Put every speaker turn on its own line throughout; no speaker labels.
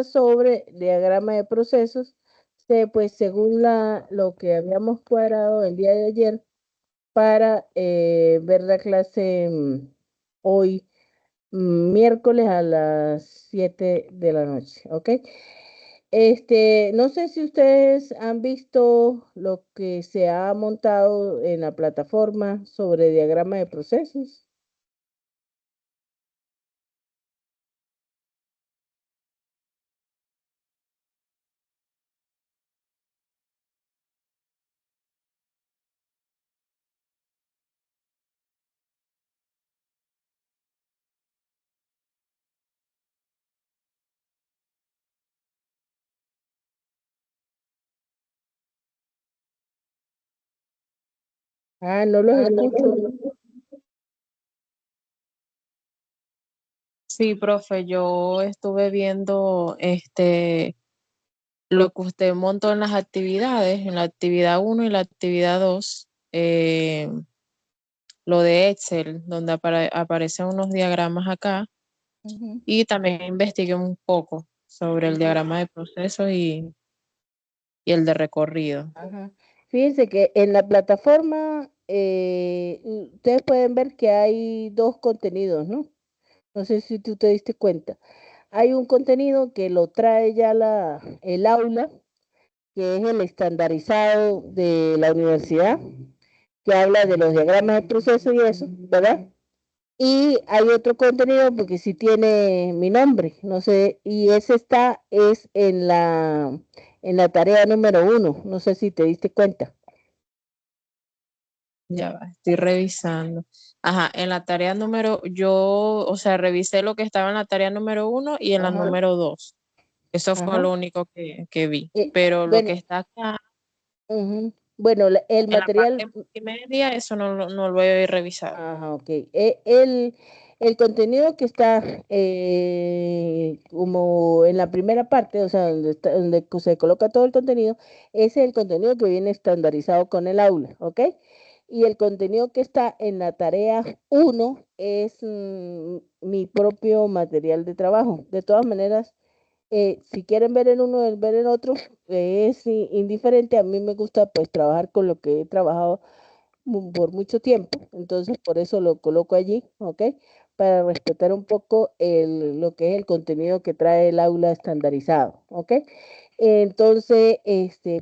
sobre diagrama de procesos, pues según lo que habíamos cuadrado el día de ayer para ver la clase hoy, miércoles a las 7 de la noche, ¿ok? No sé si ustedes han visto lo que se ha montado en la plataforma sobre diagrama de procesos. Ah, no los escucho.
Sí, profe, yo estuve viendo lo que usted montó en las actividades, en la actividad 1 y la actividad 2, lo de Excel, donde aparecen unos diagramas acá,
Ujú.
y también investigué un poco sobre el diagrama de procesos y el de recorrido.
Ajá. Fíjense que en la plataforma ustedes pueden ver que hay dos contenidos, ¿no? No sé si tú te diste cuenta. Hay un contenido que lo trae ya el aula, que es el estandarizado de la universidad, que habla de los diagramas de proceso y eso, ¿verdad? Y hay otro contenido porque sí tiene mi nombre, no sé, y ese es en la tarea número 1, no sé si te diste cuenta.
Ya va, estoy revisando. Ajá, en la tarea o sea, revisé lo que estaba en la tarea número 1 y en la
Ajá,
número 2. Eso fue
ajá.
lo único que vi. Pero lo que
Bueno,
está acá
ujú. Bueno, el
en la
material.
parte multimedia, eso no lo he revisado.
Ajá, ok. El contenido que está como en la primera parte, o sea, donde se coloca todo el contenido, ese es el contenido que viene estandarizado con el aula, ¿ok? Y el contenido que está en la tarea 1 es mi propio material de trabajo. De todas maneras, si quieren ver en uno, ver en otro, es indiferente. A mí me gusta pues trabajar con lo que he trabajado por mucho tiempo, entonces por eso lo coloco allí, ¿ok? Para respetar un poco lo que es el contenido que trae el aula estandarizado, ¿ok? Entonces,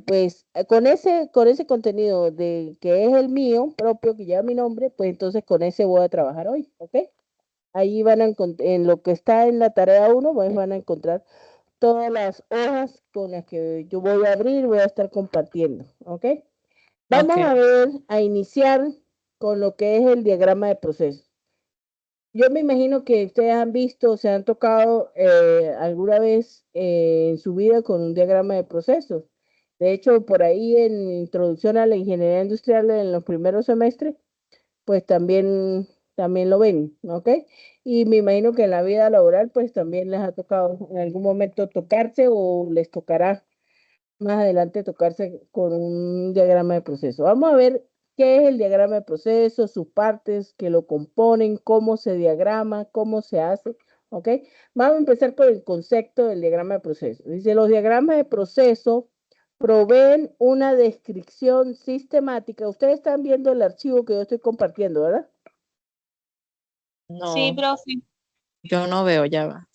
pues con ese contenido de que es el mío propio, que lleva mi nombre, pues entonces con ese voy a trabajar hoy, ¿ok? Ahí van a encontrar, en lo que está en la tarea 1, pues van a encontrar todas las hojas con las que yo voy a abrir, voy a estar compartiendo, ¿ok? Vamos a
Ok.
ver, a iniciar con lo que es el diagrama de proceso. Yo me imagino que ustedes han visto, se han tocado alguna vez en su vida con un diagrama de procesos. De hecho, por ahí en Introducción a la Ingeniería Industrial en los primeros semestres, pues también lo ven, ¿ok? Y me imagino que en la vida laboral, pues también les ha tocado en algún momento tocarse o les tocará más adelante tocarse con un diagrama de proceso. Vamos a ver qué es el diagrama de proceso, sus partes que lo componen, cómo se diagrama, cómo se hace, ¿ok? Vamos a empezar por el concepto del diagrama de proceso. Dice, los diagramas de proceso proveen una descripción sistemática. Ustedes están viendo el archivo que yo estoy compartiendo, ¿verdad?
Sí,
No,
profe.
yo no veo, ya va.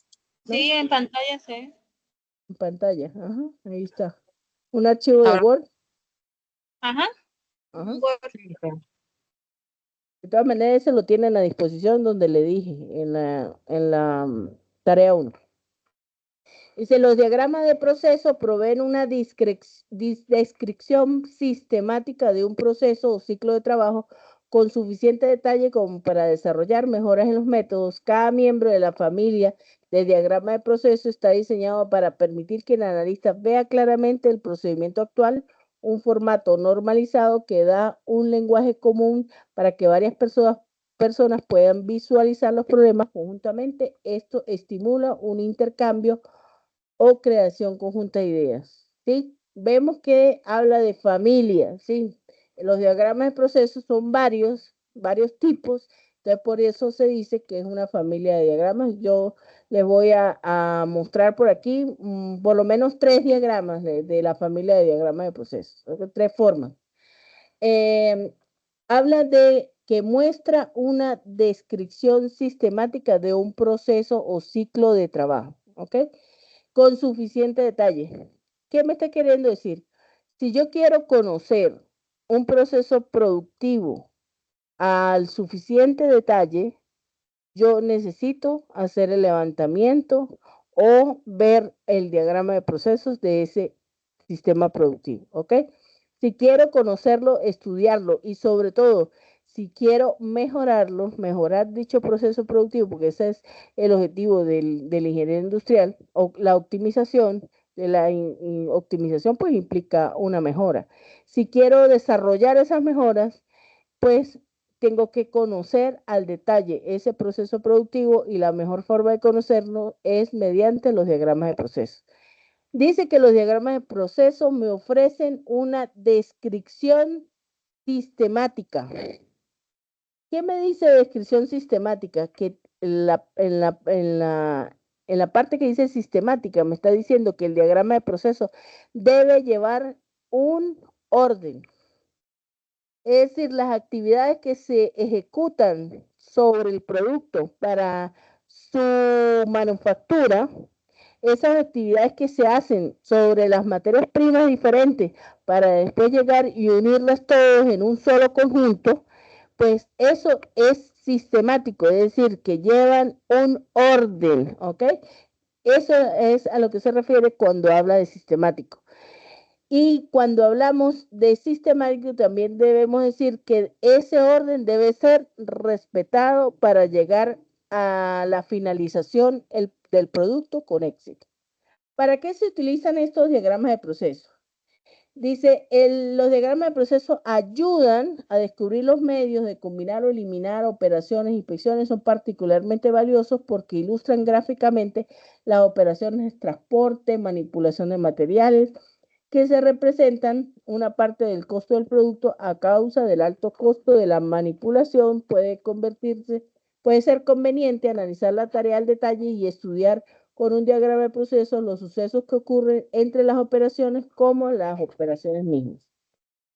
¿No?
Sí, en pantalla sí.
En pantalla, ajá, ahí está. Un archivo de
Ahora
Word,
Ajá.
ajá.
Word.
sí, ok.
De todas maneras, se lo tienen a disposición donde le dije, en la tarea 1. Dice, los diagramas de proceso proveen una descripción sistemática de un proceso o ciclo de trabajo con suficiente detalle como para desarrollar mejoras en los métodos. Cada miembro de la familia de diagrama de proceso está diseñado para permitir que el analista vea claramente el procedimiento actual, un formato normalizado que da un lenguaje común para que varias personas puedan visualizar los problemas conjuntamente. Esto estimula un intercambio o creación conjunta de ideas, ¿sí? Vemos que habla de familia, ¿sí? Los diagramas de procesos son varios tipos, Entonces, por eso se dice que es una familia de diagramas. Yo les voy a mostrar por aquí por lo menos 3 diagramas de la familia de diagramas de procesos, 3 formas. Habla de que muestra una descripción sistemática de un proceso o ciclo de trabajo, ¿ok? Con suficiente detalle. ¿Qué me está queriendo decir? Si yo quiero conocer un proceso productivo al suficiente detalle, yo necesito hacer el levantamiento o ver el diagrama de procesos de ese sistema productivo, ¿ok? Si quiero conocerlo, estudiarlo y sobre todo, si quiero mejorarlo, mejorar dicho proceso productivo, porque ese es el objetivo del ingeniero industrial, o la optimización, de la optimización pues implica una mejora. Si quiero desarrollar esas mejoras, pues tengo que conocer al detalle ese proceso productivo y la mejor forma de conocerlo es mediante los diagramas de proceso. Dice que los diagramas de proceso me ofrecen una descripción sistemática. ¿Qué me dice descripción sistemática? Que en la parte que dice sistemática me está diciendo que el diagrama de proceso debe llevar un orden. Es decir, las actividades que se ejecutan sobre el producto para su manufactura, esas actividades que se hacen sobre las materias primas diferentes para después llegar y unirlas todas en un solo conjunto, pues eso es sistemático, es decir, que llevan un orden, ¿ok? Eso es a lo que se refiere cuando habla de sistemático. Y cuando hablamos de sistemático, también debemos decir que ese orden debe ser respetado para llegar a la finalización del producto con éxito. ¿Para qué se utilizan estos diagramas de proceso? Dice, los diagramas de proceso ayudan a descubrir los medios de combinar o eliminar operaciones y inspecciones. Son particularmente valiosos porque ilustran gráficamente las operaciones de transporte, manipulación de materiales, que se representan una parte del costo del producto a causa del alto costo de la manipulación. Puede ser conveniente analizar la tarea al detalle y estudiar con un diagrama de procesos los sucesos que ocurren entre las operaciones como las operaciones mismas.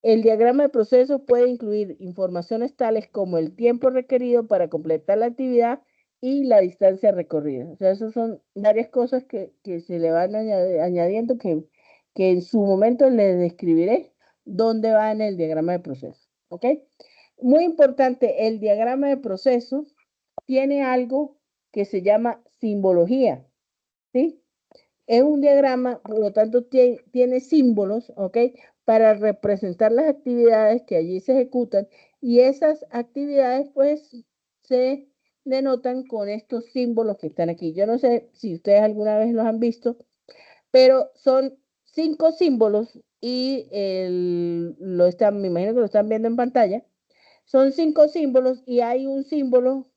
El diagrama de procesos puede incluir informaciones tales como el tiempo requerido para completar la actividad y la distancia recorrida. O sea, esas son varias cosas que se le van añadiendo que en su momento les describiré dónde va en el diagrama de procesos. ¿Ok? Muy importante, el diagrama de procesos tiene algo que se llama simbología. ¿Sí? Es un diagrama, por lo tanto tiene símbolos, ¿ok? Para representar las actividades que allí se ejecutan y esas actividades pues se denotan con estos símbolos que están aquí. Yo no sé si ustedes alguna vez los han visto, pero son 5 símbolos y me imagino que lo están viendo en pantalla. Son 5 símbolos y hay un símbolo,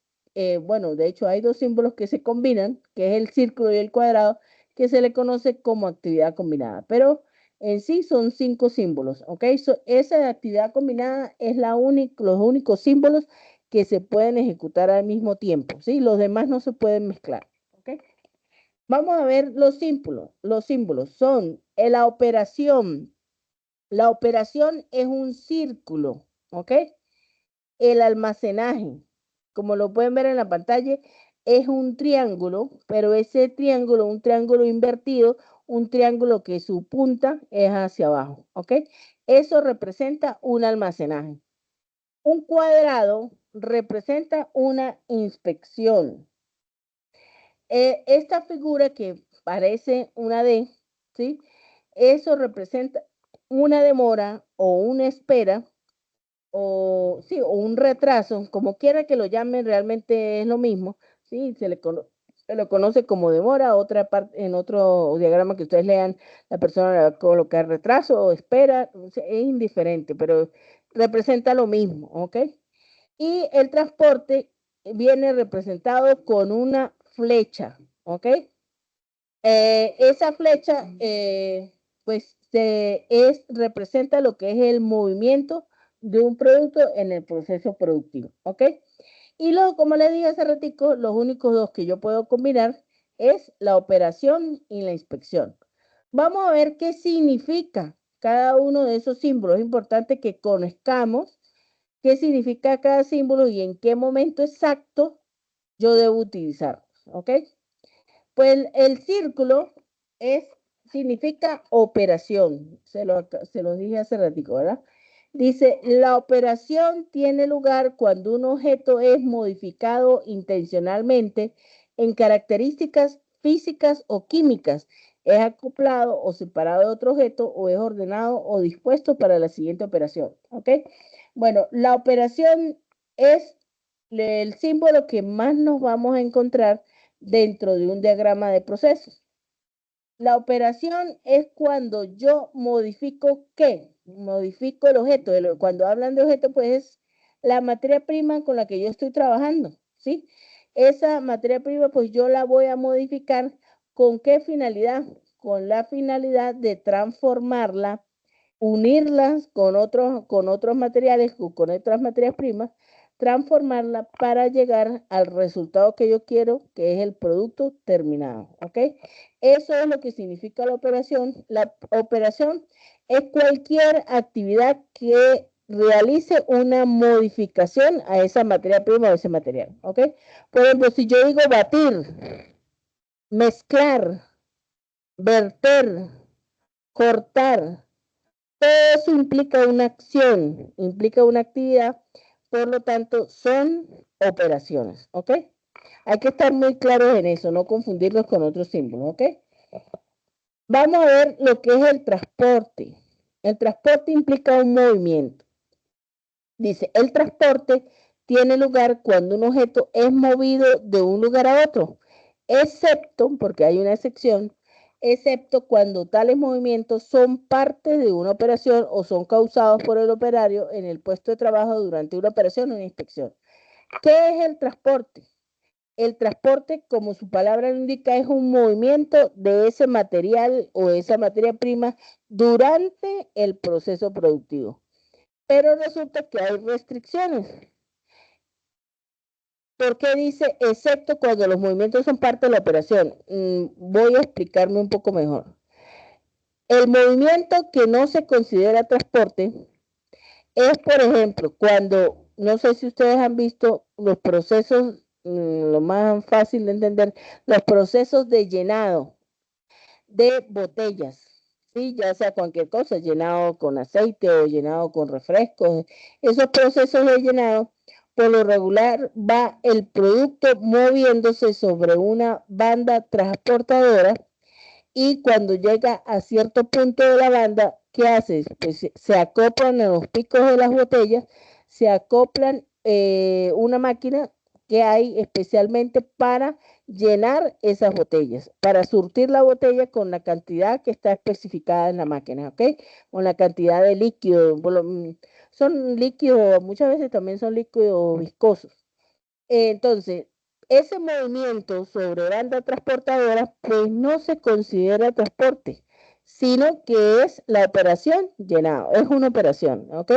bueno, de hecho hay 2 símbolos que se combinan, que es el círculo y el cuadrado, que se le conoce como actividad combinada, pero en sí son 5 símbolos, ¿ok? Esa actividad combinada es los únicos símbolos que se pueden ejecutar al mismo tiempo, ¿sí? Los demás no se pueden mezclar, ¿ok? Vamos a ver los símbolos. Los símbolos son la operación. La operación es un círculo, ¿ok? El almacenaje, como lo pueden ver en la pantalla, es un triángulo, pero ese triángulo, un triángulo invertido, un triángulo que su punta es hacia abajo, ¿ok? Eso representa un almacenaje. Un cuadrado representa una inspección. Esta figura que parece una D, ¿sí? Eso representa una demora o una espera o sí, o un retraso, como quiera que lo llamen, realmente es lo mismo, ¿sí? Se lo conoce como demora, otra parte, en otro diagrama que ustedes lean, la persona le va a colocar retraso o espera, o sea, es indiferente, pero representa lo mismo, ¿ok? Y el transporte viene representado con una flecha, ¿ok? Esa flecha, pues, representa lo que es el movimiento de un producto en el proceso productivo, ¿ok? Y luego, como le dije hace ratico, los únicos dos que yo puedo combinar es la operación y la inspección. Vamos a ver qué significa cada uno de esos símbolos. Es importante que conozcamos qué significa cada símbolo y en qué momento exacto yo debo utilizarlos, ¿ok? Pues el círculo significa operación, se lo dije hace ratico, ¿verdad? Dice, la operación tiene lugar cuando un objeto es modificado intencionalmente en características físicas o químicas, es acoplado o separado de otro objeto o es ordenado o dispuesto para la siguiente operación, ¿ok? Bueno, la operación es el símbolo que más nos vamos a encontrar dentro de un diagrama de procesos. La operación es cuando yo modifico ¿qué? Modifico el objeto. Cuando hablan de objeto, pues es la materia prima con la que yo estoy trabajando, ¿sí? Esa materia prima, pues yo la voy a modificar. ¿Con qué finalidad? Con la finalidad de transformarla, unirlas con otros materiales, con otras materias primas, transformarla para llegar al resultado que yo quiero, que es el producto terminado, ¿ok? Eso es lo que significa la operación. La operación es cualquier actividad que realice una modificación a esa materia prima o ese material, ¿ok? Por ejemplo, si yo digo batir, mezclar, verter, cortar, todo eso implica una acción, implica una actividad, por lo tanto, son operaciones, ¿ok? Hay que estar muy claros en eso, no confundirlos con otros símbolos, ¿ok? Vamos a ver lo que es el transporte. El transporte implica un movimiento. Dice, el transporte tiene lugar cuando un objeto es movido de un lugar a otro, excepto, porque hay una excepción, excepto cuando tales movimientos son parte de una operación o son causados por el operario en el puesto de trabajo durante una operación o una inspección. ¿Qué es el transporte? El transporte, como su palabra lo indica, es un movimiento de ese material o esa materia prima durante el proceso productivo. Pero resulta que hay restricciones. ¿Por qué dice excepto cuando los movimientos son parte de la operación? Voy a explicarme un poco mejor. El movimiento que no se considera transporte es, por ejemplo, cuando, no sé si ustedes han visto los procesos, lo más fácil de entender, los procesos de llenado de botellas, ¿sí? Ya sea cualquier cosa, llenado con aceite o llenado con refrescos. Esos procesos de llenado, por lo regular, va el producto moviéndose sobre una banda transportadora y cuando llega a cierto punto de la banda, ¿qué hace? Pues se acoplan a los picos de las botellas, se acoplan una máquina que hay especialmente para llenar esas botellas, para surtir la botella con la cantidad que está especificada en la máquina, ¿ok? Con la cantidad de líquido, son líquidos, muchas veces también son líquidos viscosos. Entonces, ese movimiento sobre banda transportadora, pues no se considera transporte, sino que es la operación llenado, es una operación, ¿ok?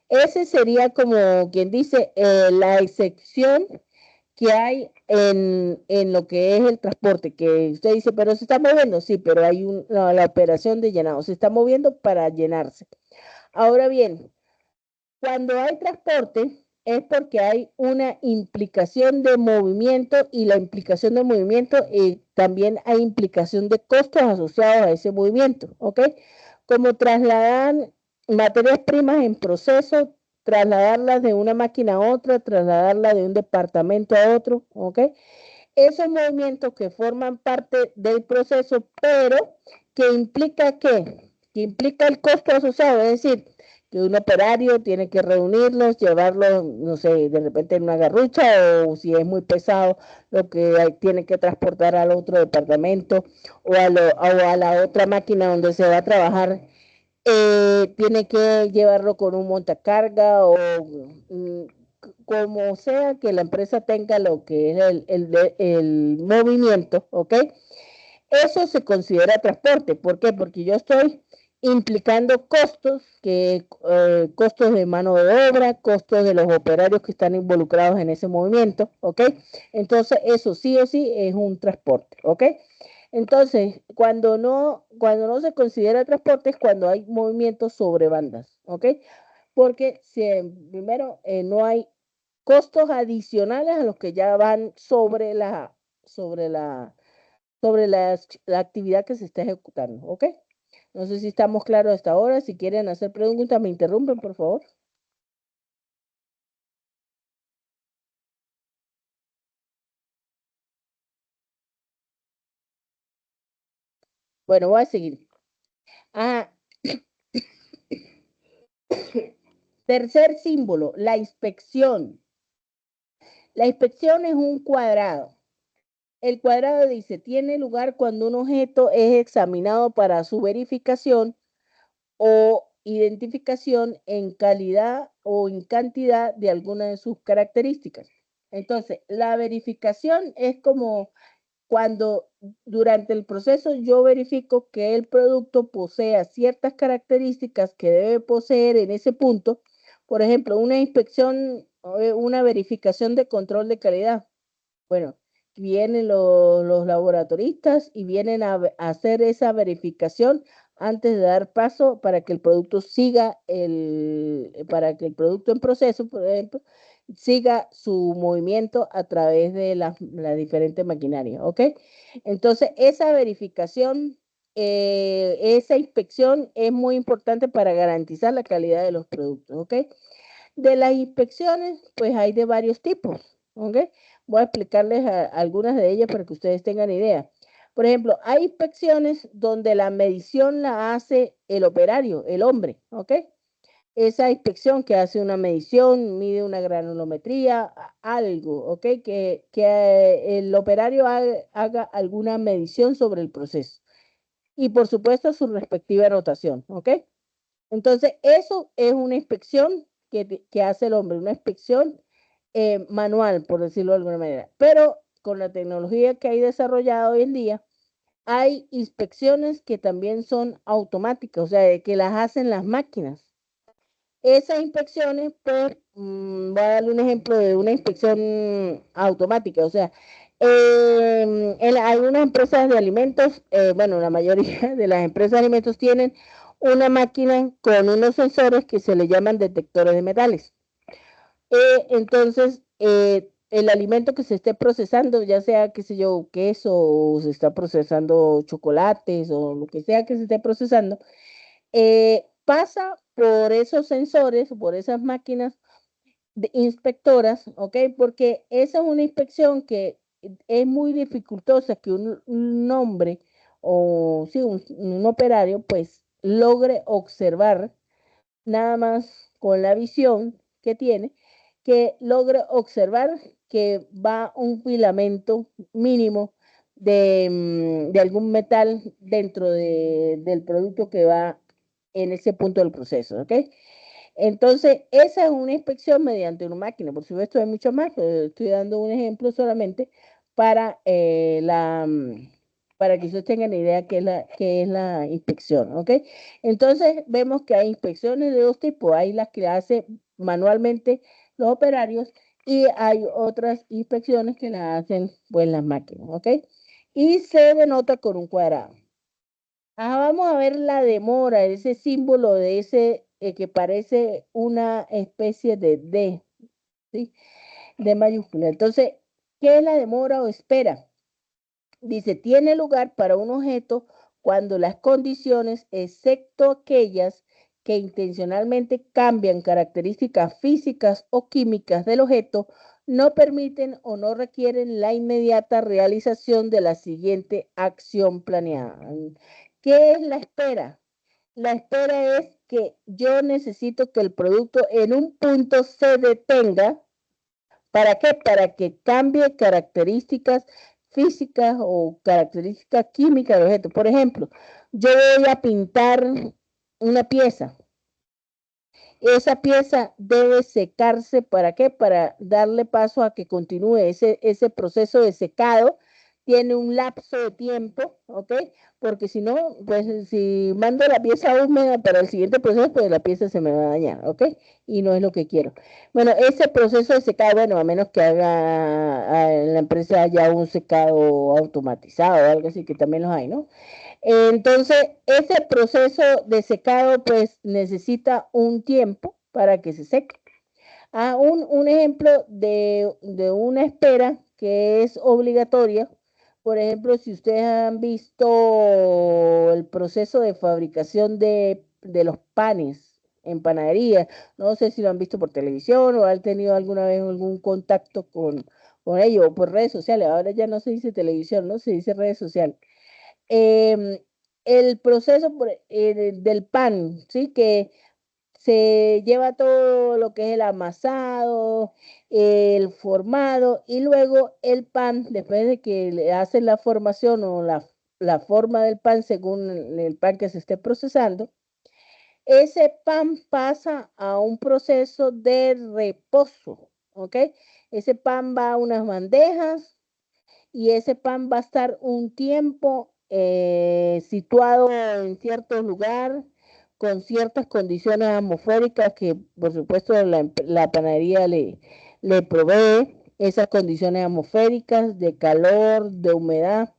Ese sería como quien dice la excepción que hay en lo que es el transporte, que usted dice, pero se está moviendo, sí, pero hay la operación de llenado, se está moviendo para llenarse. Ahora bien, cuando hay transporte es porque hay una implicación de movimiento y la implicación de movimiento también hay implicación de costos asociados a ese movimiento, ¿ok? Como trasladar materias primas en proceso, trasladarlas de una máquina a otra, trasladarlas de un departamento a otro, ¿ok? Esos movimientos que forman parte del proceso, pero que implica ¿qué? Que implica el costo asociado, es decir, que un operario tiene que reunirlos, llevarlos, no sé, de repente en una garrucha o si es muy pesado, lo que tiene que transportar al otro departamento o a la otra máquina donde se va a trabajar, tiene que llevarlo con un montacarga o como sea que la empresa tenga lo que es el movimiento, ¿ok? Eso se considera transporte. ¿Por qué? Porque yo estoy implicando costos, costos de mano de obra, costos de los operarios que están involucrados en ese movimiento, ¿ok? Entonces, eso sí o sí es un transporte, ¿ok? Entonces, cuando no se considera transporte es cuando hay movimientos sobre bandas, ¿ok? Porque primero no hay costos adicionales a los que ya van sobre la actividad que se está ejecutando, ¿ok? No sé si estamos claros hasta ahora. Si quieren hacer preguntas, me interrumpen, por favor. Bueno, voy a seguir. Tercer símbolo, la inspección. La inspección es un cuadrado. El cuadrado dice, tiene lugar cuando un objeto es examinado para su verificación o identificación en calidad o en cantidad de alguna de sus características. Entonces, la verificación es como cuando durante el proceso yo verifico que el producto posea ciertas características que debe poseer en ese punto. Por ejemplo, una inspección, una verificación de control de calidad. Bueno, vienen los laboratoristas y vienen a hacer esa verificación antes de dar paso para que el producto siga para que el producto en proceso, por ejemplo, siga su movimiento a través de la diferente maquinaria, ¿ok? Entonces, esa verificación, esa inspección es muy importante para garantizar la calidad de los productos, ¿ok? De las inspecciones, pues hay de varios tipos, ¿ok? Voy a explicarles algunas de ellas para que ustedes tengan idea. Por ejemplo, hay inspecciones donde la medición la hace el operario, el hombre, ¿ok? Esa inspección que hace una medición, mide una granulometría, algo, ¿ok? Que el operario haga alguna medición sobre el proceso. Y por supuesto su respectiva anotación, ¿ok? Entonces, eso es una inspección que hace el hombre, una inspección manual, por decirlo de alguna manera. Pero con la tecnología que hay desarrollada hoy en día, hay inspecciones que también son automáticas, o sea, que las hacen las máquinas. Esas inspecciones, pues, voy a darle un ejemplo de una inspección automática, o sea, en algunas empresas de alimentos, bueno, la mayoría de las empresas de alimentos tienen una máquina con unos sensores que se le llaman detectores de metales. Entonces, el alimento que se esté procesando, ya sea, qué sé yo, queso, o se está procesando chocolates, o lo que sea que se esté procesando, pasa por esos sensores, por esas máquinas inspectoras, ¿ok? Porque esa es una inspección que es muy dificultosa que un hombre o sí, un operario pues logre observar nada más con la visión que tiene, que logre observar que va un filamento mínimo de algún metal dentro del producto que va en ese punto del proceso, ¿ok? Entonces, esa es una inspección mediante una máquina. Por supuesto, hay mucho más, pero estoy dando un ejemplo solamente para, para que ustedes tengan idea qué es la inspección, ¿ok? Entonces, vemos que hay inspecciones de dos tipos. Hay las que hacen manualmente los operarios y hay otras inspecciones que las hacen, pues, las máquinas, ¿ok? Y se denota con un cuadrado. Vamos a ver la demora, ese símbolo de ese que parece una especie de D, ¿sí? D mayúscula. Entonces, ¿qué es la demora o espera? Dice, tiene lugar para un objeto cuando las condiciones, excepto aquellas que intencionalmente cambian características físicas o químicas del objeto, no permiten o no requieren la inmediata realización de la siguiente acción planeada. ¿Qué es la espera? La espera es que yo necesito que el producto en un punto se detenga. ¿Para qué? Para que cambie características físicas o características químicas del objeto. Por ejemplo, yo voy a pintar una pieza. Esa pieza debe secarse, ¿para qué? Para darle paso a que continúe ese proceso de secado tiene un lapso de tiempo, ¿ok? Porque si no, pues si mando la pieza húmeda para el siguiente proceso, pues la pieza se me va a dañar, ¿ok? Y no es lo que quiero. Bueno, ese proceso de secado, bueno, a menos que haga en la empresa haya un secado automatizado o algo así, que también los hay, ¿no? Entonces, ese proceso de secado, pues necesita un tiempo para que se seque. Un ejemplo de una espera que es obligatoria, por ejemplo, si ustedes han visto el proceso de fabricación de los panes en panadería, no sé si lo han visto por televisión o han tenido alguna vez algún contacto con ello o por redes sociales. Ahora ya no se dice televisión, no se dice redes sociales. Em, el proceso del pan, ¿sí? Que se lleva todo lo que es el amasado, el formado y luego el pan, después de que le hacen la formación o la forma del pan según el pan que se esté procesando, ese pan pasa a un proceso de reposo, ¿ok? Ese pan va a unas bandejas y ese pan va a estar un tiempo situado en cierto lugar con ciertas condiciones atmosféricas que por supuesto la panadería le provee esas condiciones atmosféricas de calor, de humedad,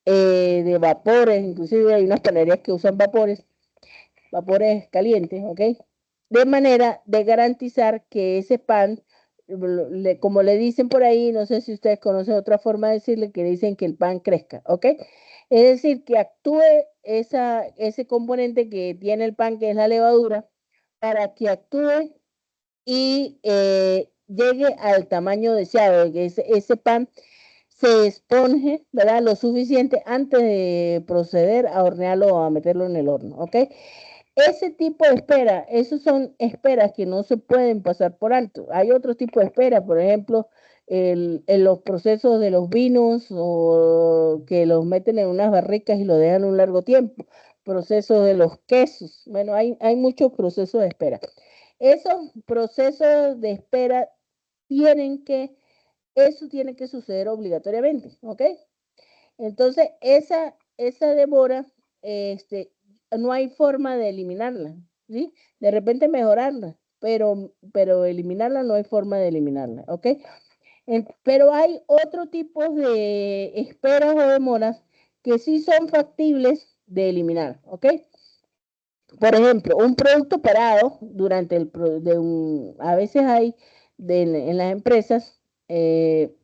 de vapores, inclusive hay unas panaderías que usan vapores calientes, ¿ok? De manera de garantizar que ese pan, como le dicen por ahí, no sé si ustedes conocen otra forma de decirle, que dicen que el pan crezca, ¿ok? Es decir, que actúe ese componente que tiene el pan, que es la levadura, para que actúe y llegue al tamaño deseado, que ese pan se esponje, ¿verdad? Lo suficiente antes de proceder a hornearlo o a meterlo en el horno, ¿ok? Ese tipo de espera, esos son esperas que no se pueden pasar por alto. Hay otro tipo de espera, por ejemplo, en los procesos de los vinos o que los meten en unas barricas y lo dejan un largo tiempo. Procesos de los quesos. Bueno, hay muchos procesos de espera. Esos procesos de espera tienen que, eso tiene que suceder obligatoriamente, ¿ok? Entonces, esa demora, no hay forma de eliminarla, ¿sí? De repente mejorarla, pero eliminarla no hay forma de eliminarla, ¿ok? Pero hay otro tipo de esperas o demoras que sí son factibles de eliminar, ¿ok? Por ejemplo, un producto parado durante a veces hay en las empresas,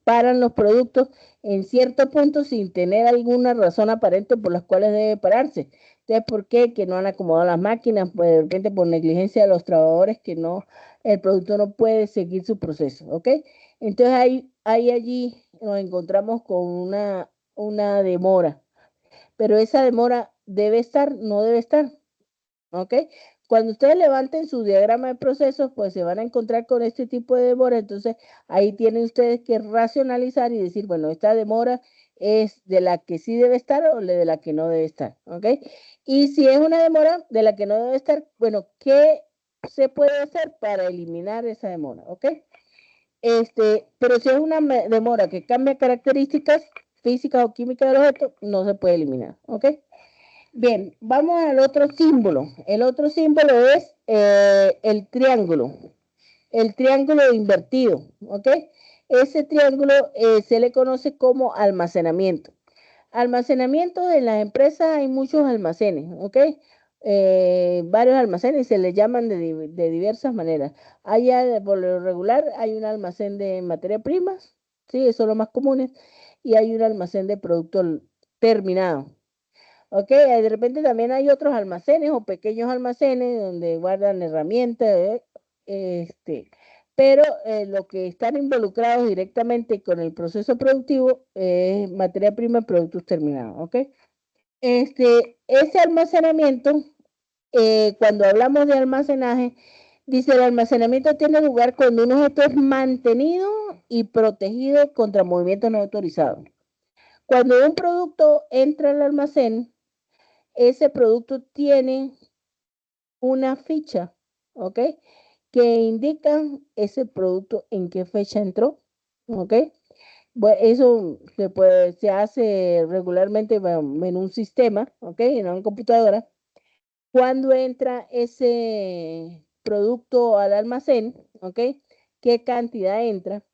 paran los productos en cierto punto sin tener alguna razón aparente por las cuales debe pararse. Entonces, ¿por qué? Que no han acomodado las máquinas, pues de repente por negligencia de los trabajadores que no, el producto no puede seguir su proceso, ¿ok? Entonces hay allí nos encontramos con una demora, pero esa demora debe estar, no debe estar. ¿Ok? Cuando ustedes levanten su diagrama de procesos, pues se van a encontrar con este tipo de demora. Entonces, ahí tienen ustedes que racionalizar y decir, bueno, esta demora es de la que sí debe estar o de la que no debe estar. ¿Ok? Y si es una demora de la que no debe estar, bueno, ¿qué se puede hacer para eliminar esa demora? ¿Ok? Pero si es una demora que cambia características físicas o químicas del objeto, no se puede eliminar. ¿Ok? Bien, vamos al otro símbolo. El otro símbolo es el triángulo. El triángulo invertido, ¿ok? Ese triángulo se le conoce como almacenamiento. Almacenamiento en las empresas hay muchos almacenes, ¿ok? Varios almacenes se les llaman de diversas maneras. Por lo regular, hay un almacén de materia primas, sí, eso es lo más común, y hay un almacén de producto terminado. Ok, de repente también hay otros almacenes o pequeños almacenes donde guardan herramientas, pero lo que están involucrados directamente con el proceso productivo es materia prima y productos terminados, ¿ok? Ese almacenamiento, cuando hablamos de almacenaje, dice el almacenamiento tiene lugar cuando un objeto es mantenido y protegido contra movimientos no autorizados. Cuando un producto entra al almacén, ese producto tiene una ficha, ¿ok? Que indica ese producto en qué fecha entró, ¿ok? Bueno, eso se hace regularmente en un sistema, ¿ok? En una computadora. Cuando entra ese producto al almacén, ¿ok? ¿Qué cantidad entra?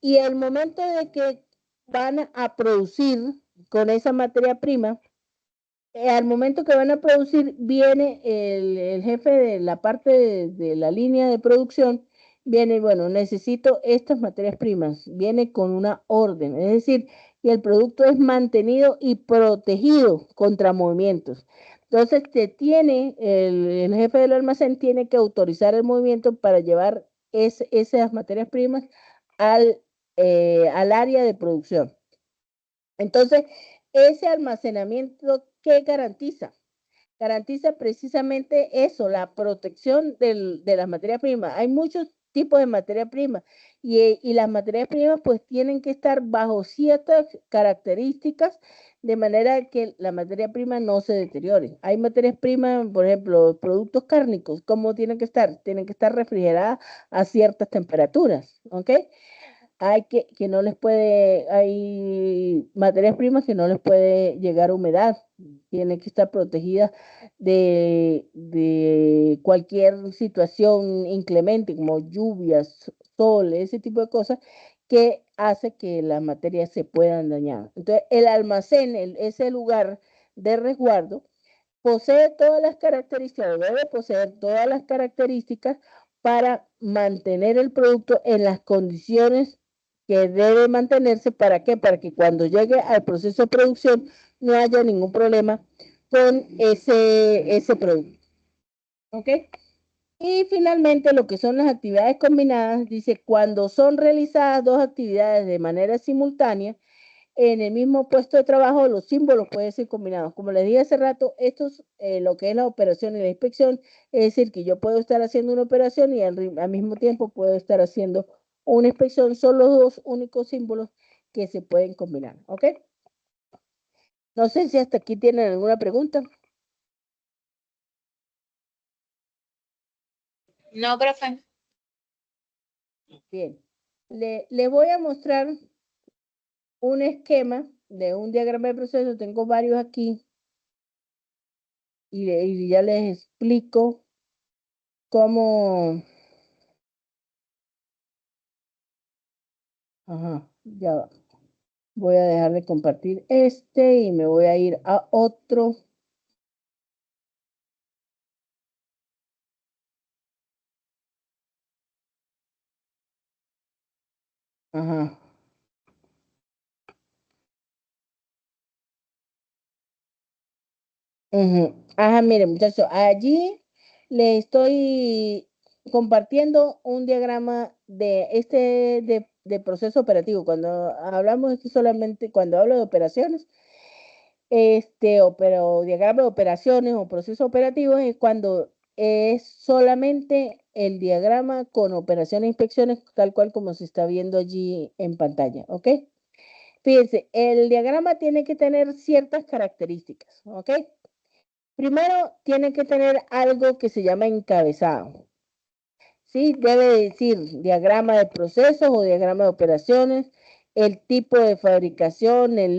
Y el momento de que van a producir con esa materia prima, al momento que van a producir, viene el jefe de la parte de la línea de producción, viene, bueno, necesito estas materias primas, viene con una orden, es decir, que el producto es mantenido y protegido contra movimientos. Entonces, el jefe del almacén tiene que autorizar el movimiento para llevar esas materias primas al área de producción. Entonces, ese almacenamiento, ¿qué garantiza? Garantiza precisamente eso, la protección de las materias primas. Hay muchos tipos de materia prima y las materias primas pues tienen que estar bajo ciertas características de manera que la materia prima no se deteriore. Hay materias primas, por ejemplo, productos cárnicos, ¿cómo tienen que estar? Tienen que estar refrigeradas a ciertas temperaturas, ¿ok? Que no les puede, hay materias primas que no les puede llegar humedad, tienen que estar protegidas de cualquier situación inclemente, como lluvias, sol, ese tipo de cosas, que hace que las materias se puedan dañar. Entonces, el almacén, ese lugar de resguardo, posee todas las características, debe poseer todas las características para mantener el producto en las condiciones que debe mantenerse. ¿Para qué? Para que cuando llegue al proceso de producción no haya ningún problema con ese producto. ¿Ok? Y finalmente, lo que son las actividades combinadas, dice, cuando son realizadas dos actividades de manera simultánea, en el mismo puesto de trabajo, los símbolos pueden ser combinados. Como les dije hace rato, esto es lo que es la operación y la inspección, es decir, que yo puedo estar haciendo una operación y al mismo tiempo puedo estar haciendo una inspección. Son los dos únicos símbolos que se pueden combinar, ¿ok? No sé si hasta aquí tienen alguna pregunta.
No, profe.
Bien, le voy a mostrar un esquema de un diagrama de proceso. Tengo varios aquí y ya les explico cómo. Ajá, ya va. Voy a dejar de compartir este y me voy a ir a otro. Ajá. Ajá, miren, muchachos, allí le estoy compartiendo un diagrama de proceso operativo. Cuando hablamos esto solamente, cuando hablo de operaciones, diagrama de operaciones o procesos operativos es cuando es solamente el diagrama con operaciones e inspecciones, tal cual como se está viendo allí en pantalla, ¿ok? Fíjense, el diagrama tiene que tener ciertas características, ¿ok? Primero, tiene que tener algo que se llama encabezado. ¿Sí? Debe decir diagrama de procesos o diagrama de operaciones, el tipo de fabricación, el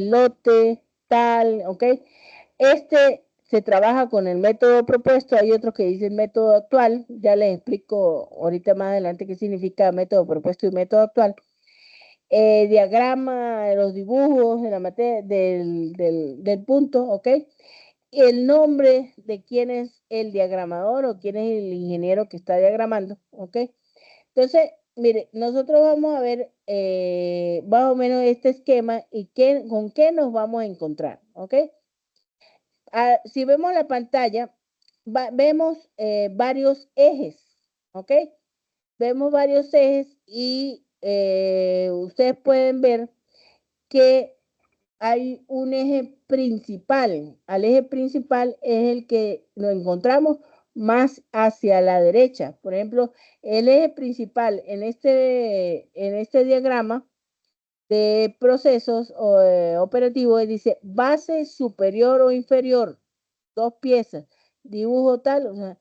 lote, tal, ¿ok? Este se trabaja con el método propuesto, hay otros que dicen método actual, ya les explico ahorita más adelante qué significa método propuesto y método actual. Diagrama, los dibujos de la materia, del punto, ¿ok? El nombre de quién es el diagramador o quién es el ingeniero que está diagramando, ¿ok? Entonces, mire, nosotros vamos a ver más o menos este esquema y con qué nos vamos a encontrar, ¿ok? Si vemos la pantalla, vemos varios ejes, ¿ok? Vemos varios ejes y ustedes pueden ver que hay un eje principal. Al eje principal es el que nos encontramos más hacia la derecha. Por ejemplo, el eje principal en este diagrama de procesos operativos dice base superior o inferior, dos piezas, dibujo tal. O sea,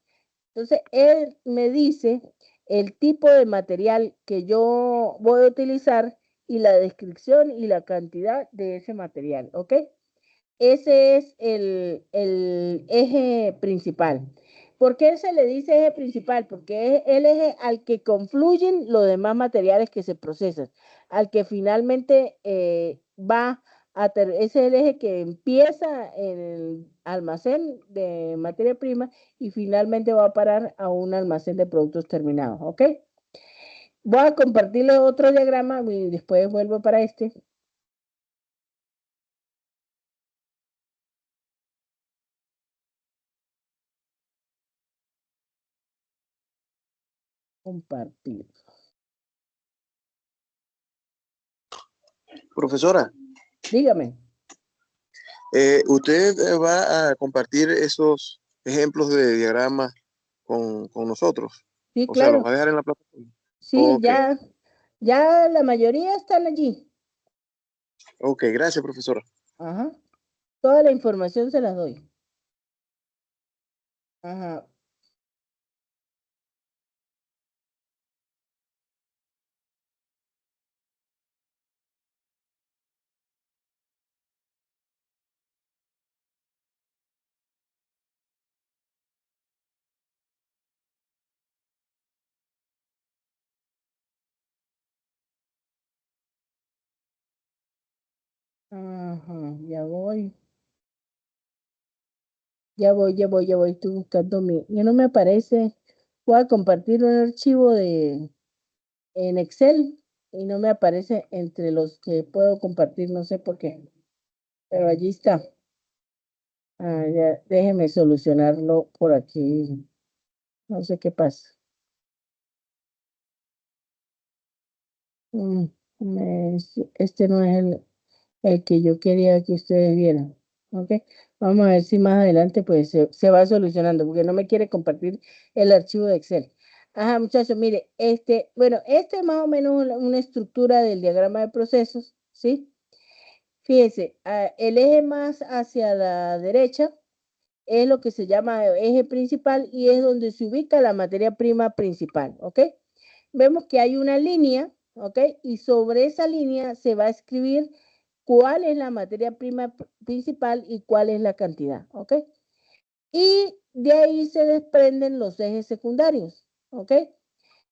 entonces, él me dice el tipo de material que yo voy a utilizar y la descripción y la cantidad de ese material, ¿ok? Ese es el eje principal. ¿Por qué se le dice eje principal? Porque es el eje al que confluyen los demás materiales que se procesan, al que finalmente va es el eje que empieza en el almacén de materia prima y finalmente va a parar a un almacén de productos terminados, ¿ok? Voy a compartirle otro diagrama y después vuelvo para este. Compartir.
Profesora,
Dígame.
¿usted va a compartir esos ejemplos de diagramas con nosotros?
Sí,
O sea, ¿los
claro.
va a dejar en la plataforma?
Sí,
Ok.
ya la mayoría están allí.
Ok, gracias, profesora.
Ajá. Toda la información se las doy. Ajá. Ajá, ya voy. Ya voy. Estoy buscando ya no me aparece. Voy a compartir un archivo en Excel y no me aparece entre los que puedo compartir, no sé por qué. Pero allí está. Ah, ya, déjeme solucionarlo por aquí. No sé qué pasa. Mm, este no es el que yo quería que ustedes vieran. ¿Ok? Vamos a ver si más adelante pues se va solucionando, porque no me quiere compartir el archivo de Excel. Ajá, muchachos, mire, bueno, este es más o menos una estructura del diagrama de procesos, ¿sí? Fíjense, el eje más hacia la derecha es lo que se llama eje principal y es donde se ubica la materia prima principal, ¿ok? Vemos que hay una línea, ¿ok? Y sobre esa línea se va a escribir cuál es la materia prima principal y cuál es la cantidad, ¿ok? Y de ahí se desprenden los ejes secundarios, ¿ok?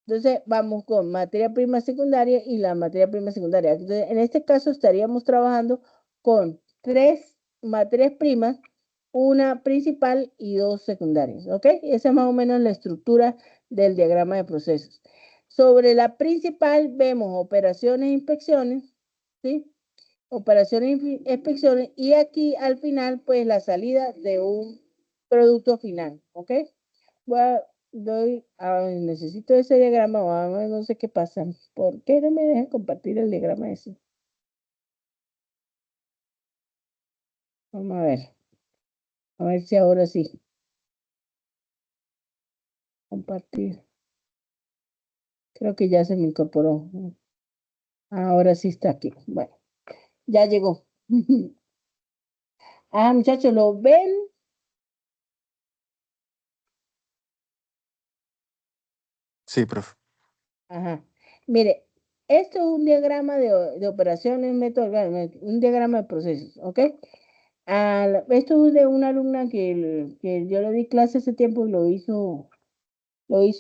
Entonces vamos con materia prima secundaria y la materia prima secundaria. Entonces, en este caso estaríamos trabajando con 3 materias primas, una principal y 2 secundarias, ¿ok? Esa es más o menos la estructura del diagrama de procesos. Sobre la principal vemos operaciones e inspecciones, ¿sí? Operaciones e inspecciones y aquí al final pues la salida de un producto final, ¿ok? Necesito ese diagrama, no sé qué pasa. ¿Por qué no me dejan compartir el diagrama ese? Vamos a ver si ahora sí. Compartir. Creo que ya se me incorporó. Ahora sí está aquí. Bueno, ya llegó. Ah, muchachos, ¿lo ven?
Sí, profe.
Ajá. Mire, esto es un diagrama de operaciones, método, un diagrama de procesos, ¿ok? Esto es de una alumna que yo le di clase hace tiempo y lo hizo